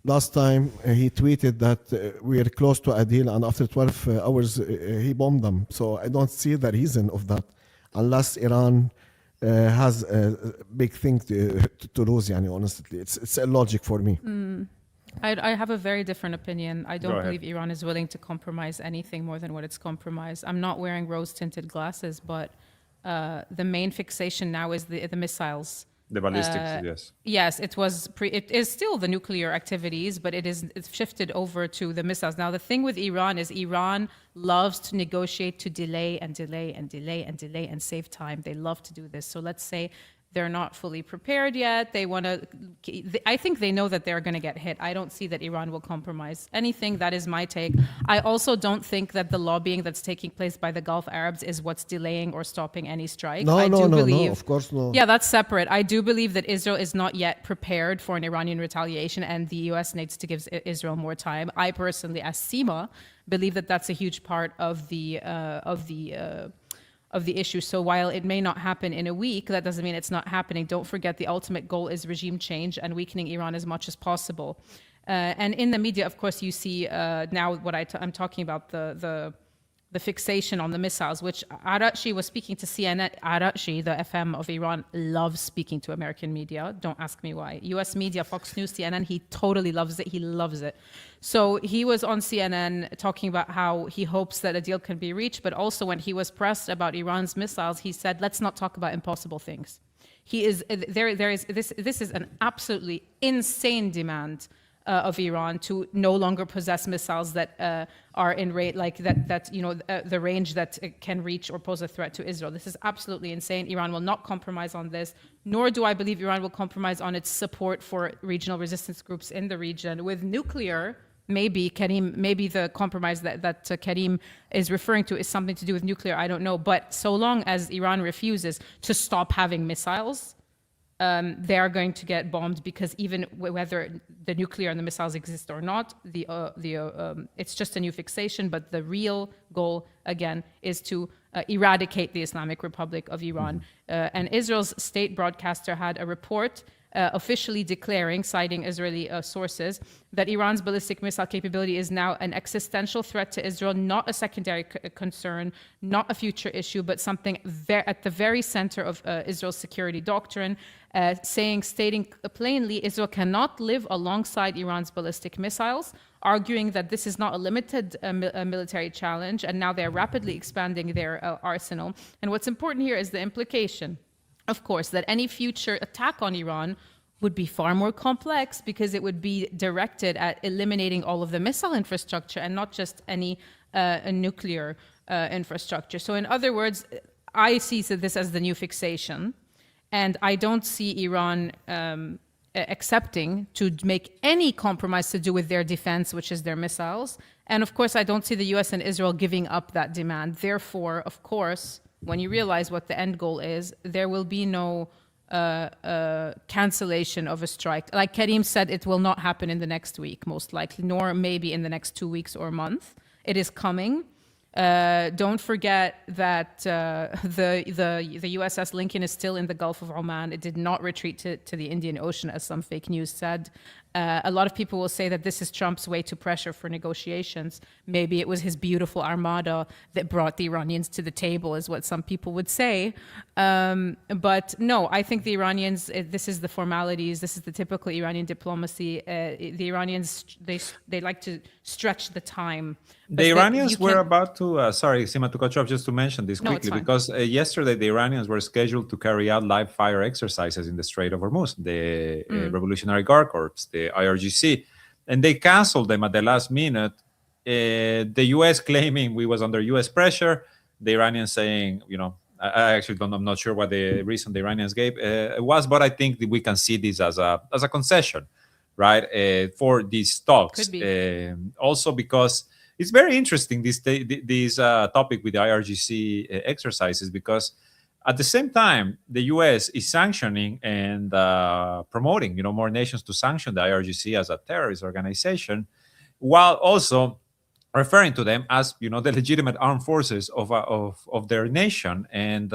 Last time he tweeted that we are close to a deal, and after 12 hours he bombed them. So I don't see the reason of that, unless Iran has a big thing to lose. Honestly, it's illogic for me. I have a very different opinion. I don't believe Iran is willing to compromise anything more than what it's compromised. I'm not wearing rose-tinted glasses, but the main fixation now is the missiles. The ballistics, yes. Yes, it is still the nuclear activities, but it's shifted over to the missiles. Now, the thing with Iran is Iran loves to negotiate, to delay and delay and delay and delay and save time. They love to do this. So let's say they're not fully prepared yet. They want to. I think they know that they're going to get hit. I don't see that Iran will compromise anything. That is my take. I also don't think that the lobbying that's taking place by the Gulf Arabs is what's delaying or stopping any strike. No, of course no. Yeah, that's separate. I do believe that Israel is not yet prepared for an Iranian retaliation, and the U.S. needs to give Israel more time. I personally, as Seema, believe that that's a huge part of the of the issue. So while it may not happen in a week, that doesn't mean it's not happening. Don't forget the ultimate goal is regime change and weakening Iran as much as possible. And in the media, of course, you see now what I'm talking about, the fixation on the missiles, which Araghchi was speaking to CNN. Araghchi, the FM of Iran, loves speaking to American media. Don't ask me why. US media, Fox News, CNN, he totally loves it. He loves it. So he was on CNN talking about how he hopes that a deal can be reached, but also when he was pressed about Iran's missiles, he said, let's not talk about impossible things. This is an absolutely insane demand of Iran to no longer possess missiles that are in rate like that the range that can reach or pose a threat to Israel. This is absolutely insane. Iran will not compromise on this, nor do I believe Iran will compromise on its support for regional resistance groups in the region. With nuclear, maybe the compromise that Karim is referring to is something to do with nuclear. I don't know, but so long as Iran refuses to stop having missiles, they are going to get bombed, because even whether the nuclear and the missiles exist or not, it's just a new fixation. But the real goal, again, is to eradicate the Islamic Republic of Iran. And Israel's state broadcaster had a report officially declaring, citing Israeli sources, that Iran's ballistic missile capability is now an existential threat to Israel, not a secondary concern, not a future issue, but something at the very center of Israel's security doctrine, stating plainly, Israel cannot live alongside Iran's ballistic missiles, arguing that this is not a limited military challenge, and now they're rapidly expanding their arsenal. And what's important here is the implication, of course, that any future attack on Iran would be far more complex, because it would be directed at eliminating all of the missile infrastructure and not just any nuclear infrastructure. So in other words, I see this as the new fixation, and I don't see Iran accepting to make any compromise to do with their defense, which is their missiles. And of course, I don't see the US and Israel giving up that demand. Therefore, of course, when you realize what the end goal is, there will be no cancellation of a strike. Like Karim said, it will not happen in the next week, most likely, nor maybe in the next 2 weeks or month. It is coming. Don't forget that the USS Lincoln is still in the Gulf of Oman. It did not retreat to the Indian Ocean, as some fake news said. A lot of people will say that this is Trump's way to pressure for negotiations. Maybe it was his beautiful armada that brought the Iranians to the table, is what some people would say. But no, I think the Iranians, this is the formalities, this is the typical Iranian diplomacy. The Iranians, they like to stretch the time. The Iranians were about to, sorry, Sima, to cut you off, just to mention this quickly, because yesterday the Iranians were scheduled to carry out live fire exercises in the Strait of Hormuz, the Revolutionary Guard Corps, the IRGC, and they canceled them at the last minute. The US claiming we was under US pressure, the Iranians saying, I actually I'm not sure what the reason the Iranians gave was, but I think that we can see this as a concession, right, for these talks. Could be. Also because it's very interesting, this topic with the IRGC exercises, because at the same time, the U.S. is sanctioning and promoting, more nations to sanction the IRGC as a terrorist organization, while also referring to them as, the legitimate armed forces of their nation, and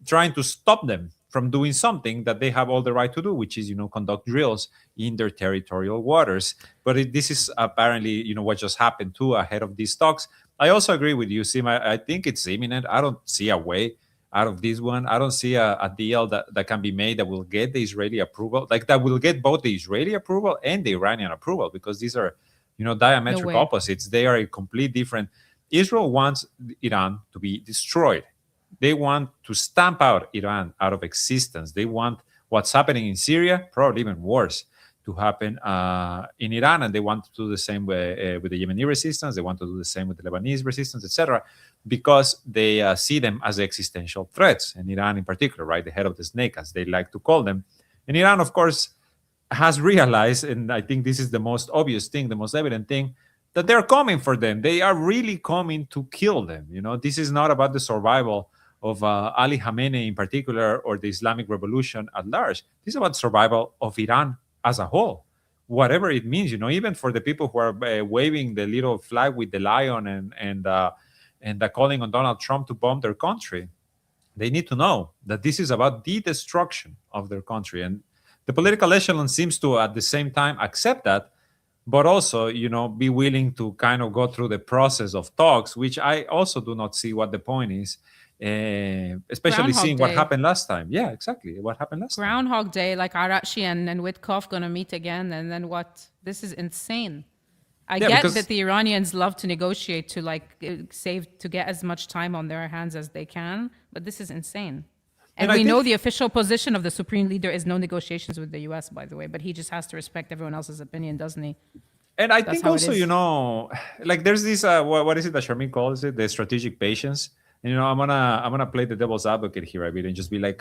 trying to stop them from doing something that they have all the right to do, which is, conduct drills in their territorial waters. But this is apparently, what just happened too ahead of these talks. I also agree with you, Sim. I think it's imminent. I don't see a way out of this one. I don't see a deal that can be made that will get the Israeli approval, like that will get both the Israeli approval and the Iranian approval, because these are, diametric opposites. They are a complete different. Israel wants Iran to be destroyed. They want to stamp out Iran out of existence. They want what's happening in Syria, probably even worse, to happen in Iran, and they want to do the same with the Yemeni resistance. They want to do the same with the Lebanese resistance, etc., because they see them as existential threats, and Iran in particular, right, the head of the snake, as they like to call them. And Iran, of course, has realized, and I think this is the most obvious thing, the most evident thing, that they're coming for them. They are really coming to kill them. This is not about the survival of Ali Khamenei in particular, or the Islamic Revolution at large. This is about survival of Iran as a whole, whatever it means, even for the people who are waving the little flag with the lion and and they're calling on Donald Trump to bomb their country, they need to know that this is about the destruction of their country. And the political echelon seems to, at the same time, accept that, but also, be willing to kind of go through the process of talks, which I also do not see what the point is, especially Groundhog seeing what Day. happened last time. Yeah, exactly. What happened last time. Groundhog Day, like Arashi and Witkoff gonna meet again, and then what? This is insane. I Yeah, get because- that the Iranians love to negotiate to to get as much time on their hands as they can, but this is insane. And I we know think- the official position of the supreme leader is no negotiations with the U.S. By the way, but he just has to respect everyone else's opinion, doesn't he? And I That's think how it also, is. like there's this what is it that Sharmin calls it, the strategic patience. And I'm gonna play the devil's advocate here a bit and just be like,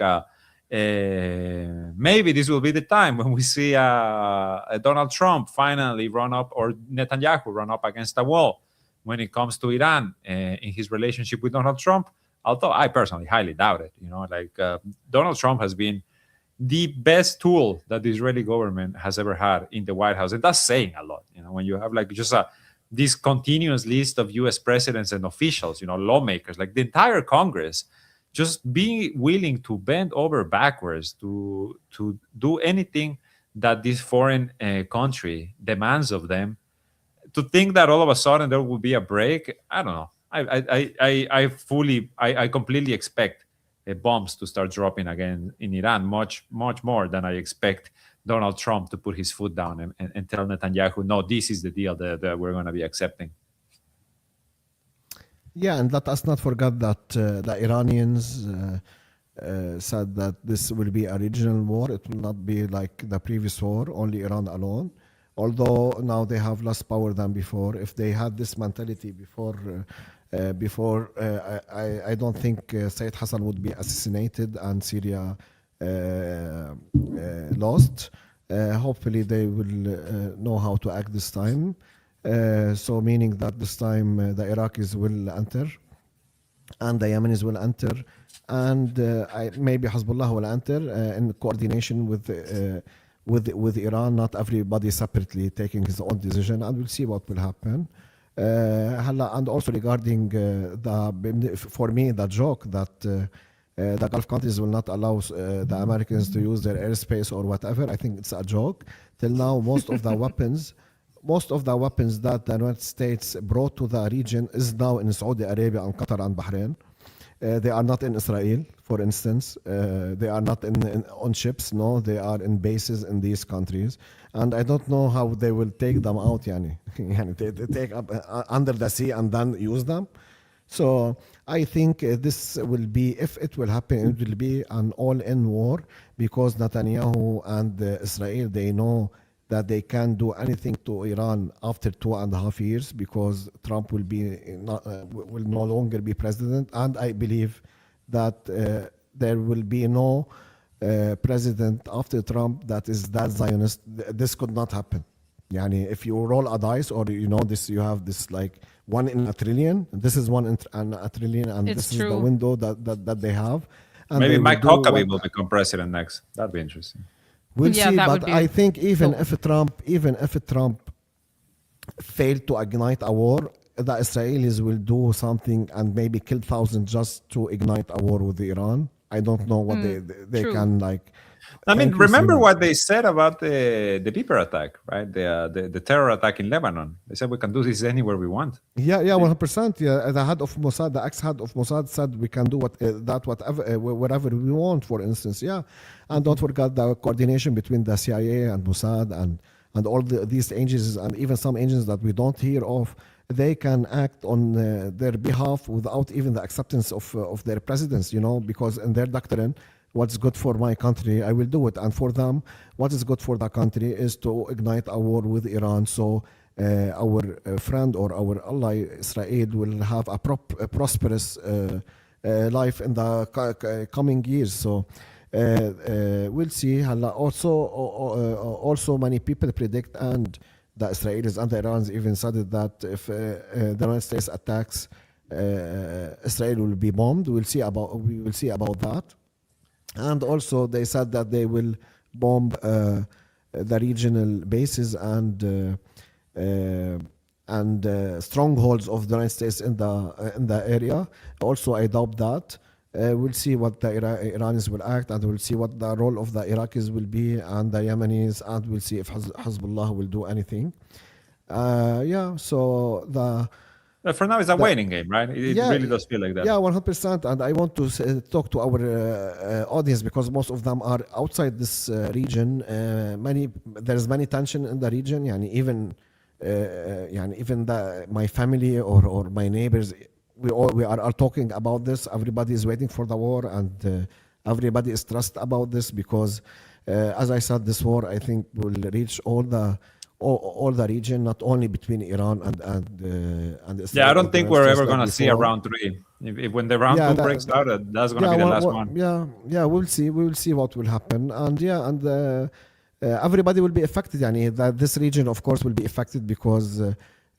maybe this will be the time when we see Donald Trump finally run up, or Netanyahu run up against a wall when it comes to Iran in his relationship with Donald Trump. Although I personally highly doubt it. Donald Trump has been the best tool that the Israeli government has ever had in the White House. And that's saying a lot, when you have like just this continuous list of US presidents and officials, lawmakers, like the entire Congress, just being willing to bend over backwards to do anything that this foreign country demands of them. To think that all of a sudden there will be a break, I don't know. I completely expect bombs to start dropping again in Iran, much more than I expect Donald Trump to put his foot down and tell Netanyahu, no, this is the deal that we're going to be accepting. Yeah, and let us not forget that the Iranians said that this will be a regional war. It will not be like the previous war, only Iran alone. Although now they have less power than before. If they had this mentality before, I don't think Sayyid Hassan would be assassinated and Syria lost. Hopefully they will know how to act this time. So meaning that this time the Iraqis will enter and the Yemenis will enter, and maybe Hezbollah will enter in coordination with Iran, not everybody separately taking his own decision, and we'll see what will happen. And also regarding for me, the joke that the Gulf countries will not allow the Americans to use their airspace or whatever, I think it's a joke. Till now, most of the weapons that the United States brought to the region is now in Saudi Arabia and Qatar and Bahrain. They are not in Israel, for instance. They are not on ships. No, they are in bases in these countries. And I don't know how they will take them out, they take up under the sea and then use them. So I think this will be, if it will happen, it will be an all-in war, because Netanyahu and Israel, they know that they can't do anything to Iran after 2.5 years, because Trump will no longer be president. And I believe that there will be no president after Trump that is that Zionist. This could not happen. If you roll a dice, or this, you have this like 1 in a trillion. This is 1 in a trillion, and It's this is true. the window that they have. And Maybe they will Mike do Huckabee what- will become president next. That'd be interesting. We'll Yeah, see, that would but be I think even cool. if Trump failed to ignite a war, the Israelis will do something and maybe kill thousands just to ignite a war with Iran. I don't know what they true. can like. I mean, Thank you, remember Simon. what they said about the Beeper attack, right? The terror attack in Lebanon. They said we can do this anywhere we want. Yeah, 100%. Yeah, the head of Mossad, the ex-head of Mossad, said we can do whatever, wherever we want. For instance, yeah, and don't forget the coordination between the CIA and Mossad and all these agencies, and even some agencies that we don't hear of. They can act on their behalf without even the acceptance of their presidents. Because in their doctrine, what's good for my country, I will do it. And for them, what is good for the country is to ignite a war with Iran. So our friend or our ally Israel will have a prosperous life in the coming years. So we'll see. Also many people predict, and the Israelis and the Iranians even said it, that if the United States attacks, Israel will be bombed. We will see about that. And also they said that they will bomb the regional bases and and strongholds of the United States in the area. Also, I doubt that. We'll see what the Iranians will act, and we'll see what the role of the Iraqis will be, and the Yemenis, and we'll see if Hezbollah will do anything. So For now, it's a waiting game, right? It really does feel like that. Yeah, 100%. And I want to talk to our audience, because most of them are outside this region. There's many tension in the region. Even my family or my neighbors, we are talking about this. Everybody is waiting for the war, and everybody is stressed about this, because as I said, this war, I think, will reach all the region, not only between Iran and Israel. Yeah, I don't think we're ever going to see a round 3. If when the round 2 breaks out, that's going to be the last one. We'll see. We will see what will happen. And everybody will be affected. This region, of course, will be affected, because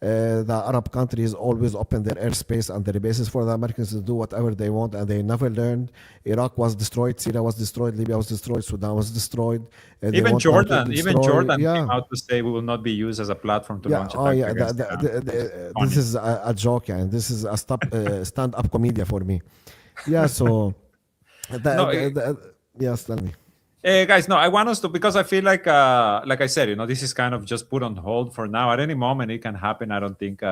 the Arab countries always open their airspace and their bases for the Americans to do whatever they want, and they never learned. Iraq was destroyed, Syria was destroyed, Libya was destroyed, Sudan was destroyed. Even Jordan came out to say we will not be used as a platform to launch attacks. This is a joke, and this is a stand-up comedy for me. Yes, tell me. Guys, no, I want us to, because I feel like I said, this is kind of just put on hold for now. At any moment, it can happen. I don't think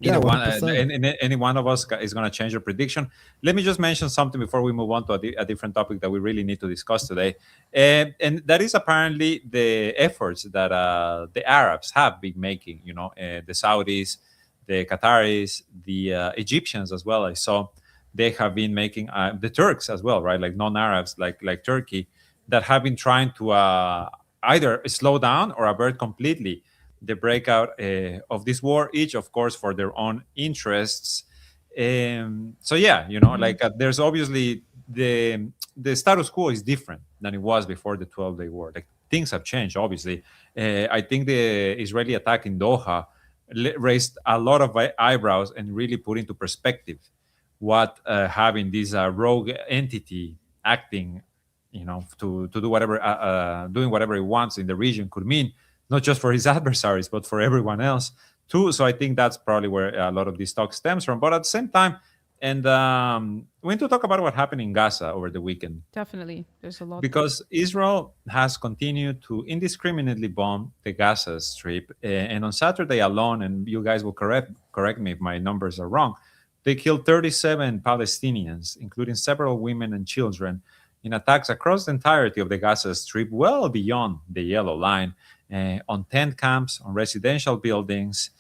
any one of us is going to change your prediction. Let me just mention something before we move on to a different topic that we really need to discuss today. And that is apparently the efforts that the Arabs have been making, the Saudis, the Qataris, the Egyptians as well. I saw they have been making the Turks as well, right? Like non-Arabs, like Turkey, that have been trying to either slow down or avert completely the breakout of this war, each, of course, for their own interests. There's obviously the status quo is different than it was before the 12-day war. Like, things have changed, obviously. I think the Israeli attack in Doha raised a lot of eyebrows and really put into perspective what having this rogue entity acting, to do whatever, doing whatever it wants in the region could mean, not just for his adversaries, but for everyone else too. So I think that's probably where a lot of this talk stems from. But at the same time, and we need to talk about what happened in Gaza over the weekend. Definitely, there's a lot. Because Israel has continued to indiscriminately bomb the Gaza Strip, and on Saturday alone, and you guys will correct me if my numbers are wrong, they killed 37 Palestinians, including several women and children, in attacks across the entirety of the Gaza Strip, well beyond the yellow line, on tent camps, on residential buildings.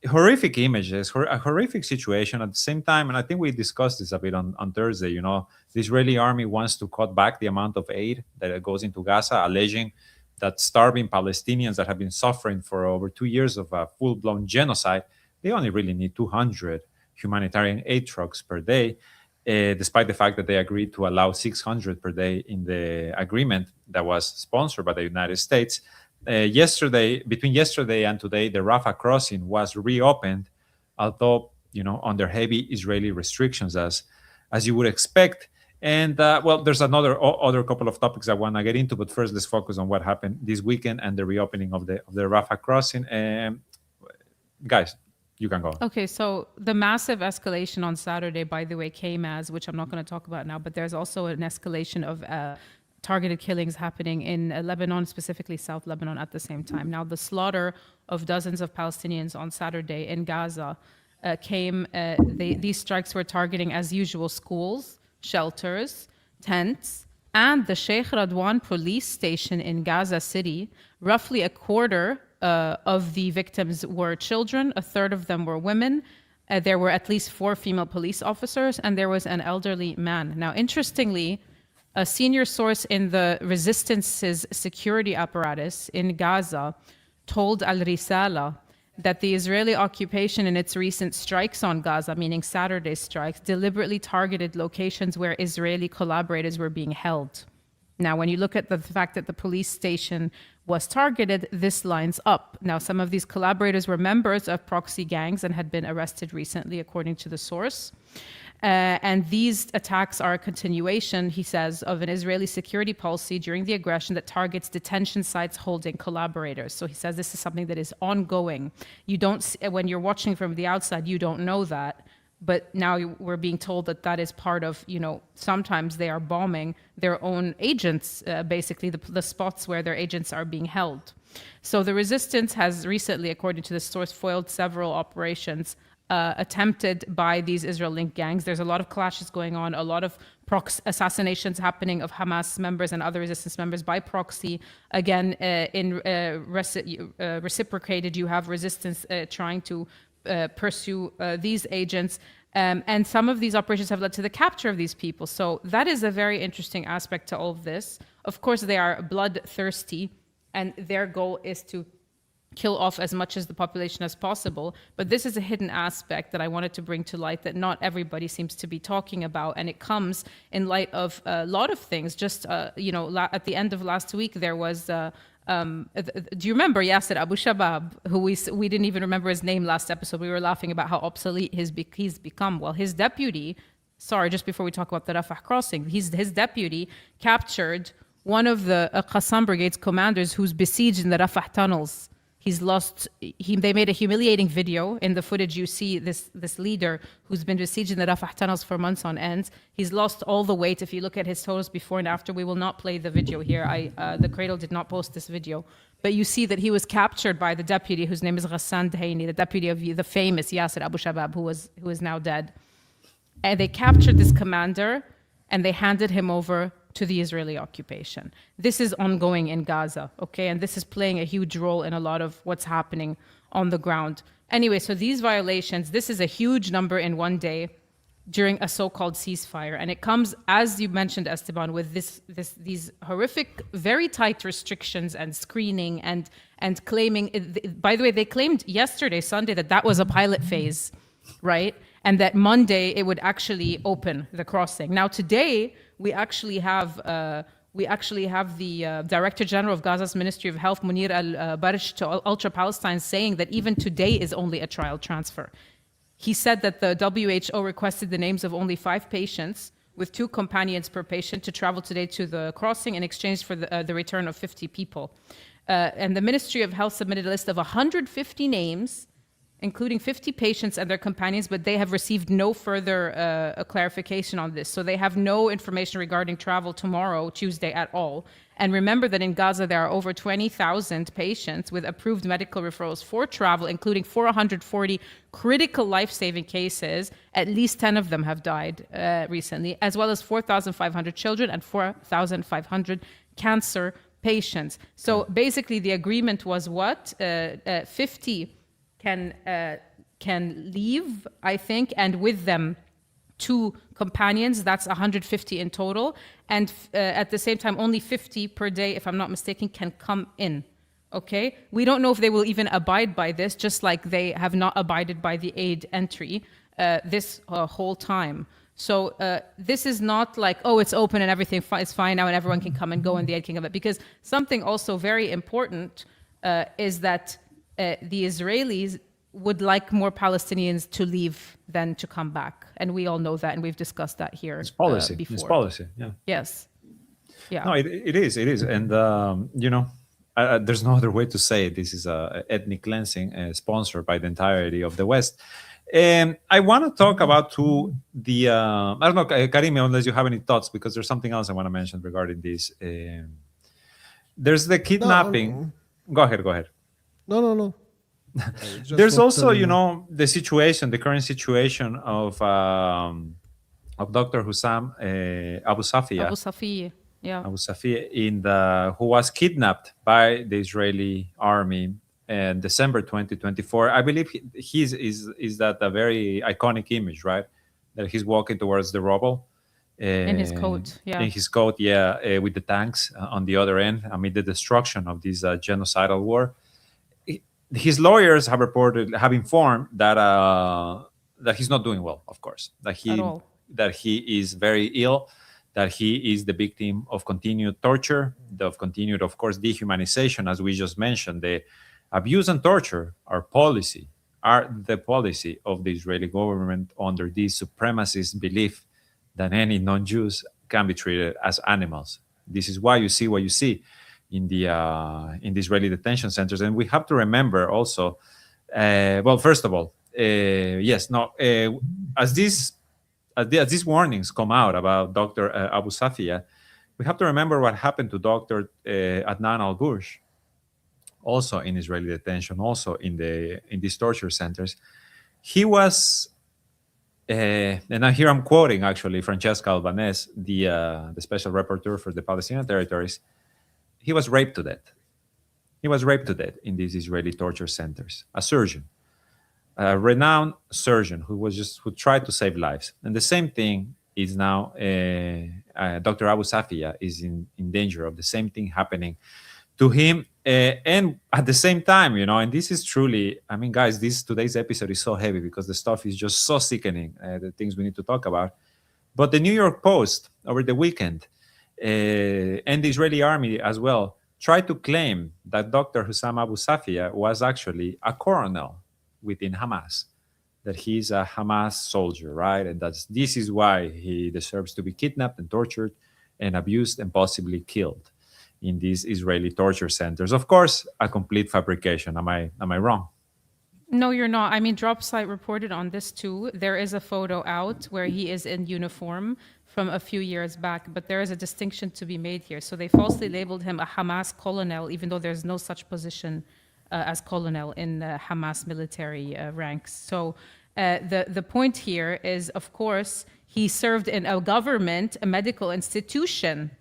Horrific images, a horrific situation at the same time. And I think we discussed this a bit on Thursday. The Israeli army wants to cut back the amount of aid that goes into Gaza, alleging that starving Palestinians that have been suffering for over 2 years of a full-blown genocide, they only really need 200 humanitarian aid trucks per day, despite the fact that they agreed to allow 600 per day in the agreement that was sponsored by the United States. Between yesterday and today, the Rafah crossing was reopened, although under heavy Israeli restrictions, as you would expect. And there's other couple of topics I want to get into, but first let's focus on what happened this weekend and the reopening of the Rafah crossing. Guys, you can go. Okay, so the massive escalation on Saturday, by the way, came as, which I'm not going to talk about now, but there's also an escalation of targeted killings happening in Lebanon, specifically South Lebanon, at the same time. Now, the slaughter of dozens of Palestinians on Saturday in Gaza these strikes were targeting, as usual, schools, shelters, tents, and the Sheikh Radwan police station in Gaza City. Roughly a quarter of the victims were children, a third of them were women. There were at least 4 female police officers, and there was an elderly man. Now, interestingly, a senior source in the resistance's security apparatus in Gaza told Al Risala that the Israeli occupation in its recent strikes on Gaza, meaning Saturday's strikes, deliberately targeted locations where Israeli collaborators were being held. Now, when you look at the fact that the police station was targeted, this lines up. Now, some of these collaborators were members of proxy gangs and had been arrested recently, according to the source. And these attacks are a continuation, he says, of an Israeli security policy during the aggression that targets detention sites holding collaborators. So he says this is something that is ongoing. You don't, when you're watching from the outside, you don't know that. But now we're being told that that is part of, sometimes they are bombing their own agents, basically the spots where their agents are being held. So the resistance has recently, according to the source, foiled several operations attempted by these Israel-linked gangs. There's a lot of clashes going on, a lot of assassinations happening of Hamas members and other resistance members by proxy. Again, reciprocated, you have resistance trying to pursue these agents. And some of these operations have led to the capture of these people. So that is a very interesting aspect to all of this. Of course, they are bloodthirsty, and their goal is to kill off as much as the population as possible. But this is a hidden aspect that I wanted to bring to light that not everybody seems to be talking about. And it comes in light of a lot of things. Just, at the end of last week, there was, do you remember Yasser Abu Shabab, who we didn't even remember his name last episode. We were laughing about how obsolete he's become. Well, his deputy, just before we talk about the Rafah crossing, his deputy captured one of the Qassam Brigade's commanders who's besieged in the Rafah tunnels. They made a humiliating video. In the footage, you see this leader who's been besieged in the Rafah tunnels for months on end. He's lost all the weight. If you look at his photos before and after, we will not play the video here. The Cradle did not post this video. But you see that he was captured by the deputy, whose name is Ghassan Dhaini, the deputy of the famous Yasser Abu Shabab, who is now dead. And they captured this commander, and they handed him over to the Israeli occupation. This is ongoing in Gaza, okay? And this is playing a huge role in a lot of what's happening on the ground. Anyway, so these violations, this is a huge number in one day during a so-called ceasefire. And it comes, as you mentioned, Esteban, with these horrific, very tight restrictions and screening and claiming, by the way, they claimed yesterday, Sunday, that was a pilot phase, right? And that Monday it would actually open the crossing. Now today we actually have the Director General of Gaza's Ministry of Health, Munir al-Barsh, to Ultra Palestine, saying that even today is only a trial transfer. He said that the WHO requested the names of only 5 patients with 2 companions per patient to travel today to the crossing in exchange for the return of 50 people. And the Ministry of Health submitted a list of 150 names, including 50 patients and their companions, but they have received no further clarification on this. So they have no information regarding travel tomorrow, Tuesday, at all. And remember that in Gaza, there are over 20,000 patients with approved medical referrals for travel, including 440 critical life-saving cases. At least 10 of them have died recently, as well as 4,500 children and 4,500 cancer patients. So basically, the agreement was what? 50 can leave, I think, and with them 2 companions. That's 150 in total. And at the same time, only 50 per day, if I'm not mistaken, can come in. Okay? We don't know if they will even abide by this, just like they have not abided by the aid entry this whole time. So this is not like, oh, it's open and everything is fine now and everyone can come and go and the aid can come in. Because something also very important is that the Israelis would like more Palestinians to leave than to come back. And we all know that, and we've discussed that here It's policy. before. It's policy, yeah. Yes. Yeah. No, it is. And, there's no other way to say it. This is a ethnic cleansing sponsored by the entirety of the West. I want to talk about I don't know, Karim, unless you have any thoughts, because there's something else I want to mention regarding this. There's the kidnapping. Go ahead. No. There's also, the current situation of Dr. Hussam Abu Safiya. Abu Safiya, yeah. Abu Safiya, who was kidnapped by the Israeli army in December 2024. I believe is that a very iconic image, right? That he's walking towards the rubble. In his coat, yeah. In his coat, yeah, with the tanks on the other end amid the destruction of this genocidal war. His lawyers have informed that he's not doing well, of course, that he is very ill, that he is the victim of continued torture, of continued, of course, dehumanization, as we just mentioned. The abuse and torture are policy, are the policy of the Israeli government under this supremacist belief that any non-Jews can be treated as animals. This is why you see what you see in the Israeli detention centers. And we have to remember also, well, first of all, yes, no, as these warnings come out about Dr. Abu Safiya, we have to remember what happened to Dr. Adnan Al-Ghosh, also in Israeli detention, also in these torture centers. He was, and here I'm quoting actually Francesca Albanese, the special rapporteur for the Palestinian territories. He was raped to death. He was raped to death in these Israeli torture centers. A surgeon, a renowned surgeon who tried to save lives. And the same thing is now, Dr. Abu Safiya is in danger of the same thing happening to him. And at the same time, and this is truly, I mean, guys, today's episode is so heavy because the stuff is just so sickening, the things we need to talk about. But the New York Post over the weekend, and the Israeli army as well, tried to claim that Dr. Hussam Abu Safiya was actually a colonel within Hamas, that he's a Hamas soldier, right? And this is why he deserves to be kidnapped and tortured and abused and possibly killed in these Israeli torture centers. Of course, a complete fabrication. Am I wrong? No, you're not. I mean, Dropsite reported on this too. There is a photo out where he is in uniform from a few years back, but there is a distinction to be made here. So they falsely labeled him a Hamas colonel, even though there's no such position as colonel in Hamas military ranks. So the point here is, of course, he served in a government, a medical institution,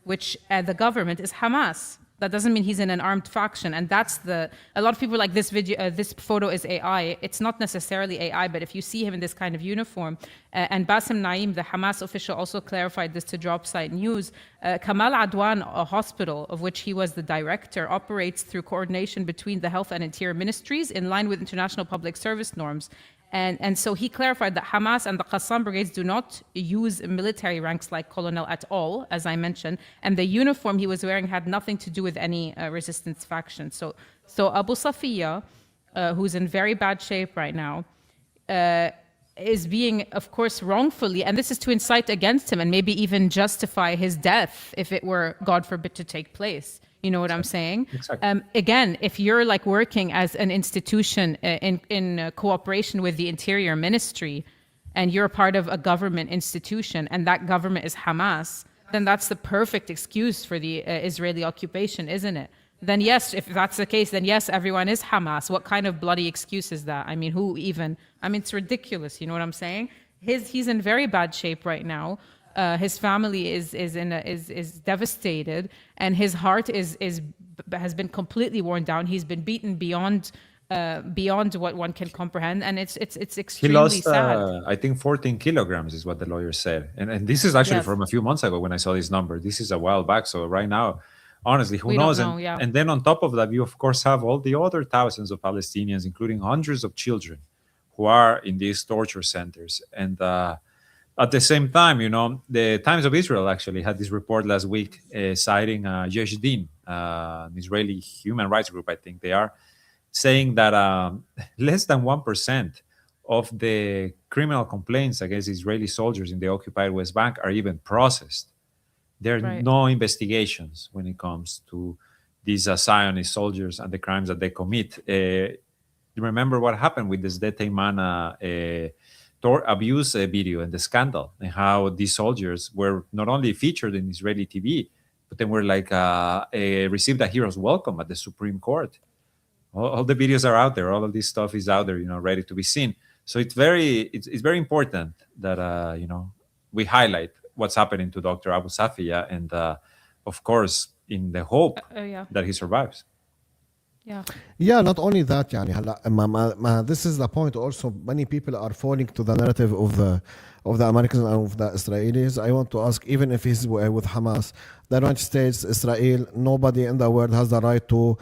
which the government is Hamas. That doesn't mean he's in an armed faction. And that's a lot of people like this video, this photo is AI. It's not necessarily AI, but if you see him in this kind of uniform, and Bassem Naim, the Hamas official, also clarified this to Dropsite News, Kamal Adwan, a hospital of which he was the director, operates through coordination between the health and interior ministries in line with international public service norms. And so he clarified that Hamas and the Qassam brigades do not use military ranks like colonel at all, as I mentioned, and the uniform he was wearing had nothing to do with any resistance faction. So Abu Safiya, who's in very bad shape right now, is being, of course, wrongfully, and this is to incite against him and maybe even justify his death if it were, God forbid, to take place. You know what I'm saying? Exactly. Again, if you're like working as an institution in cooperation with the Interior Ministry, and you're part of a government institution, and that government is Hamas, then that's the perfect excuse for the Israeli occupation, isn't it? Then yes, if that's the case, then yes, everyone is Hamas. What kind of bloody excuse is that? I mean, who even? I mean, it's ridiculous. You know what I'm saying? He's in very bad shape right now. His family is devastated, and his heart has been completely worn down. He's been beaten beyond what one can comprehend, and it's extremely sad. I think 14 kilograms is what the lawyer said, and this is actually Yes. from a few months ago when I saw this number. This is a while back, so right now, honestly, who We don't knows? know, yeah. And then on top of that, you of course have all the other thousands of Palestinians, including hundreds of children, who are in these torture centers. And at the same time, the Times of Israel actually had this report last week citing Yesh Din, an Israeli human rights group, I think they are, saying that less than 1% of the criminal complaints against Israeli soldiers in the occupied West Bank are even processed. There are Right. no investigations when it comes to these Zionist soldiers and the crimes that they commit. You remember what happened with this Deteimana abuse video and the scandal, and how these soldiers were not only featured in Israeli TV, but they were like received a hero's welcome at the Supreme Court. All the videos are out there. All of this stuff is out there, ready to be seen. So it's very important that we highlight what's happening to Dr. Abu Safiya, and of course, in the hope Yeah. that he survives. Yeah. Yeah, not only that, يعني هلا this is the point also. Many people are falling to the narrative of the Americans and of the Israelis. I want to ask, even if he's with Hamas, the United States, Israel, nobody in the world has the right to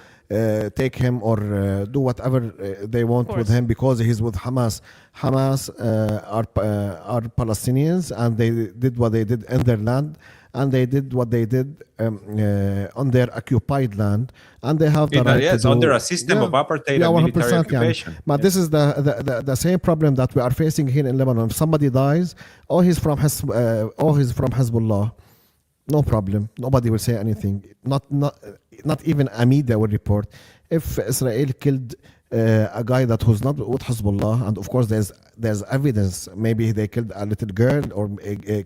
take him or do whatever they want with him because he's with Hamas. Hamas are Palestinians, and they did what they did in their land. and they did what they did on their occupied land, and they have the right Yes, to do under a system of apartheid and military 100%, occupation. But this is the same problem that we are facing here in Lebanon. If somebody dies, he's from Hezbollah, no problem. Nobody will say anything. Not even a media will report. If Israel killed a guy that was not with Hezbollah, and of course there's evidence. Maybe they killed a little girl or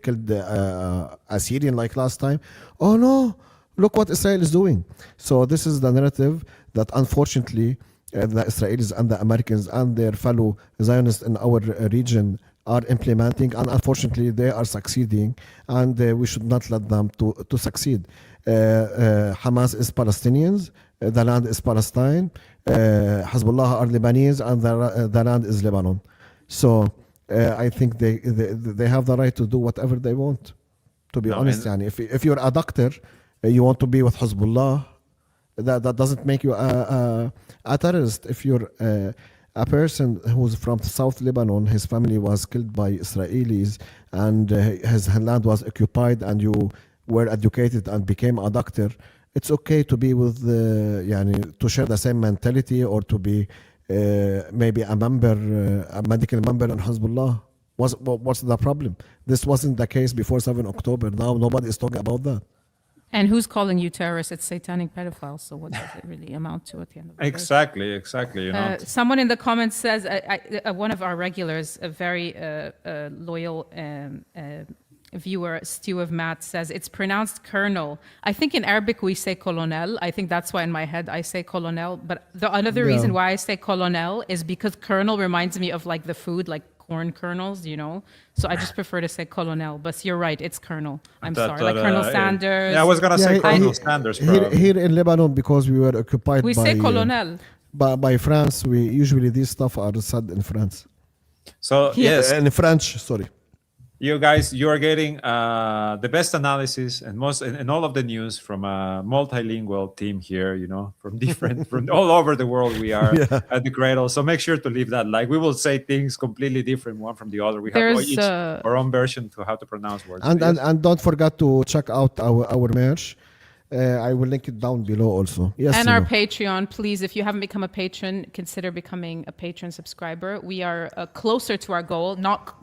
killed a Syrian like last time. Oh no! Look what Israel is doing. So this is the narrative that unfortunately the Israelis and the Americans and their fellow Zionists in our region are implementing, and unfortunately they are succeeding, and we should not let them to succeed. Hamas is Palestinians, the land is Palestine, Hezbollah are Lebanese, and the land is Lebanon. So I think they have the right to do whatever they want, to be honest. Yani, if you're a doctor, you want to be with Hezbollah, that doesn't make you a terrorist. If you're a person who's from South Lebanon, his family was killed by Israelis, and his land was occupied, and you were educated and became a doctor, it's okay to be with, to share the same mentality, or to be maybe a medical member in Hezbollah. What's the problem? This wasn't the case before 7 October. Now nobody is talking about that. And who's calling you terrorists? It's satanic pedophiles. So what does it really amount to at the end of the day? Exactly. You know. Someone in the comments says, one of our regulars, a very loyal viewer, Stu of Matt, says it's pronounced colonel. I think in Arabic we say colonel. I think that's why in my head I say colonel. But the another reason why I say colonel is because colonel reminds me of like the food, like corn kernels, you know. So I just prefer to say colonel. But you're right, it's colonel. I'm sorry, like Colonel Sanders. Yeah, I was gonna say Colonel Sanders. Here in Lebanon, because we were occupied we say colonel. By France, we usually these stuff are said in France. So yes, in French. Sorry. You guys, you are getting the best analysis and all of the news from a multilingual team here, you know, from all over the world. We are at the Cradle. So make sure to leave that like. We will say things completely different one from the other. We have each our own version to how to pronounce words. And don't forget to check out our merch. I will link it down below also. Yes. And our Patreon, please, if you haven't become a patron, consider becoming a patron subscriber. We are closer to our goal, not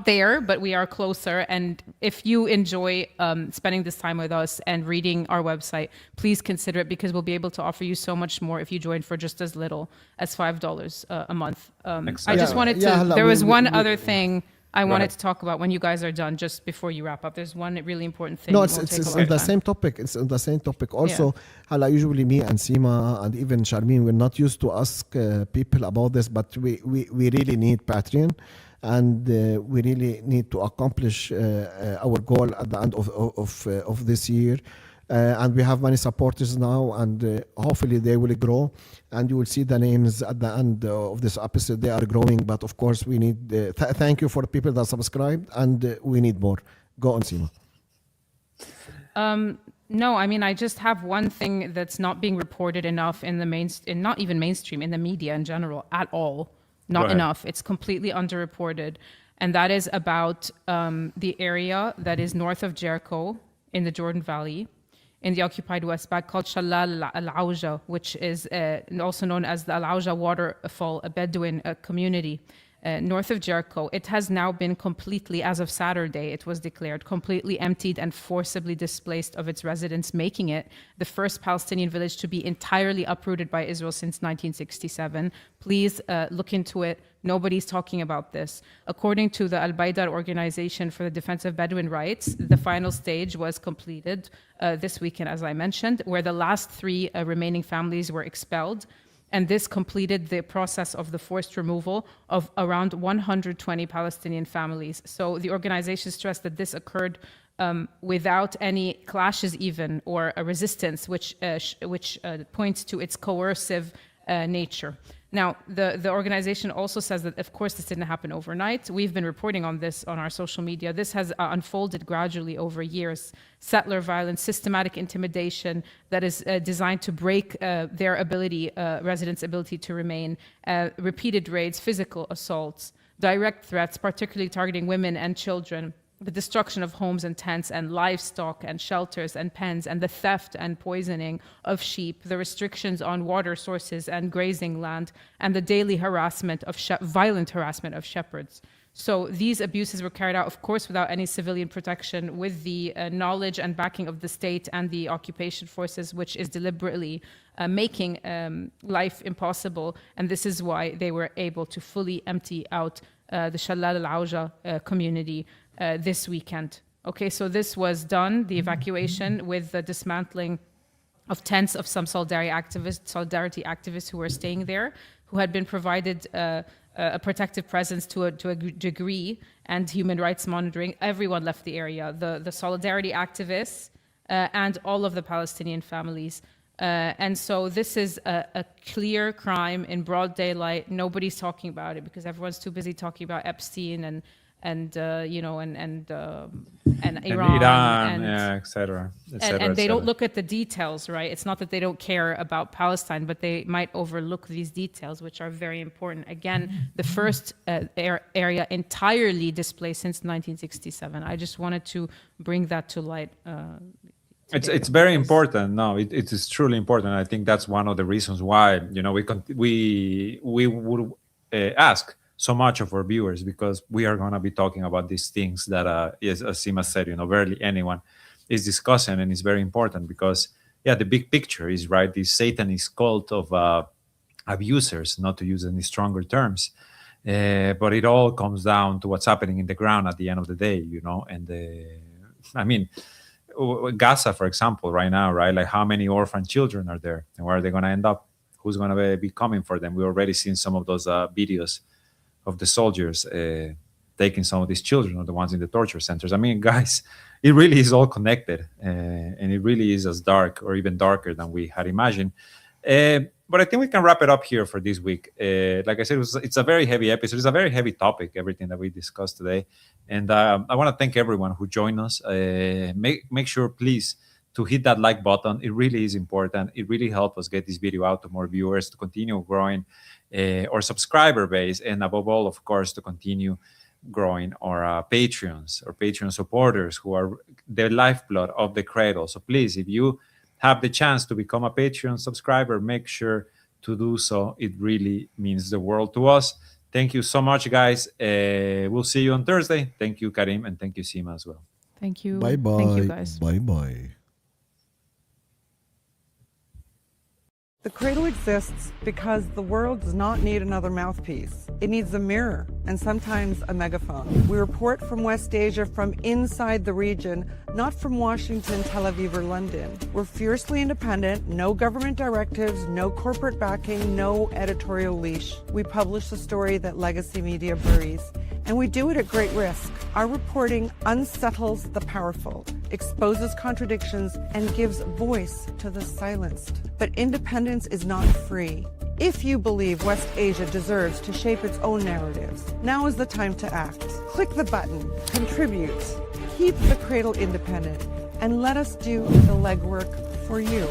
there, but we are closer. And if you enjoy spending this time with us and reading our website, please consider it, because we'll be able to offer you so much more if you join for just as little as $5 a month. I just wanted to, there was one other thing I wanted to talk about when you guys are done, just before you wrap up. There's one really important thing. No, it's on the same topic. It's on the same topic. Also, usually me and Sima and even Sharmeen, we're not used to ask people about this, but we really need Patreon. And we really need to accomplish our goal at the end of this year. And we have many supporters now, and hopefully they will grow. And you will see the names at the end of this episode. They are growing, but of course we need. Thank you for the people that subscribed, and we need more. Go on, Sima. No, I mean, I just have one thing that's not being reported enough in not even mainstream, in the media in general at all. Not enough. It's completely underreported. And that is about the area that is north of Jericho in the Jordan Valley, in the occupied West Bank, called Shalal al-Auja, which is also known as the Al-Auja Waterfall, a Bedouin community north of Jericho. It has now been completely, as of Saturday, it was declared completely emptied and forcibly displaced of its residents, making it the first Palestinian village to be entirely uprooted by Israel since 1967. Please look into it. Nobody's talking about this. According to the Al-Baidar Organization for the Defense of Bedouin Rights, the final stage was completed this weekend, as I mentioned, where the last 3 remaining families were expelled. And this completed the process of the forced removal of around 120 Palestinian families. So the organization stressed that this occurred without any clashes even, or a resistance, which points to its coercive nature. Now, the organization also says that, of course, this didn't happen overnight. We've been reporting on this on our social media. This has unfolded gradually over years. Settler violence, systematic intimidation that is designed to break their ability, residents' ability to remain, repeated raids, physical assaults, direct threats, particularly targeting women and children, the destruction of homes and tents and livestock and shelters and pens and the theft and poisoning of sheep, the restrictions on water sources and grazing land, and the daily harassment of violent harassment of shepherds. So these abuses were carried out, of course, without any civilian protection, with the knowledge and backing of the state and the occupation forces, which is deliberately making life impossible. And this is why they were able to fully empty out the Shallal al-Auja community this weekend. Okay, so this was done, the evacuation, with the dismantling of tents of some solidarity activists who were staying there, who had been provided a protective presence to a degree, and human rights monitoring. Everyone left the area, the solidarity activists and all of the Palestinian families. And so this is a clear crime in broad daylight. Nobody's talking about it because everyone's too busy talking about Epstein and Iran, and etc. And they don't look at the details, right? It's not that they don't care about Palestine, but they might overlook these details, which are very important. Again, the first area entirely displaced since 1967. I just wanted to bring that to light. It's very important. No, it is truly important. I think that's one of the reasons why we would ask so much of our viewers, because we are going to be talking about these things that, as Sima said, barely anyone is discussing, and it's very important because, the big picture is right. This Satanist cult of abusers, not to use any stronger terms, but it all comes down to what's happening in the ground at the end of the day, and Gaza, for example, right now, right? Like, how many orphan children are there, and where are they going to end up? Who's going to be coming for them? We already seen some of those videos of the soldiers taking some of these children, or the ones in the torture centers. I mean, guys, it really is all connected, and it really is as dark or even darker than we had imagined. But I think we can wrap it up here for this week. Like I said, it's a very heavy episode. It's a very heavy topic, everything that we discussed today. And I want to thank everyone who joined us. Make sure, please, to hit that like button. It really is important. It really helps us get this video out to more viewers, to continue growing our subscriber base, and above all, of course, to continue growing our Patreons or Patreon supporters, who are the lifeblood of the Cradle. So please, if you have the chance to become a Patreon subscriber, make sure to do so. It really means the world to us. Thank you so much, guys. We'll see you on Thursday. Thank you, Karim, and thank you, Sima, as well. Thank you. Bye-bye. Thank you, guys. Bye-bye. The Cradle exists because the world does not need another mouthpiece. It needs a mirror and sometimes a megaphone. We report from West Asia, from inside the region, not from Washington, Tel Aviv, or London. We're fiercely independent, no government directives, no corporate backing, no editorial leash. We publish the story that legacy media buries, and we do it at great risk. Our reporting unsettles the powerful, exposes contradictions, and gives voice to the silenced. But independence is not free. If you believe West Asia deserves to shape its own narratives, now is the time to act. Click the button, contribute, keep the Cradle independent, and let us do the legwork for you.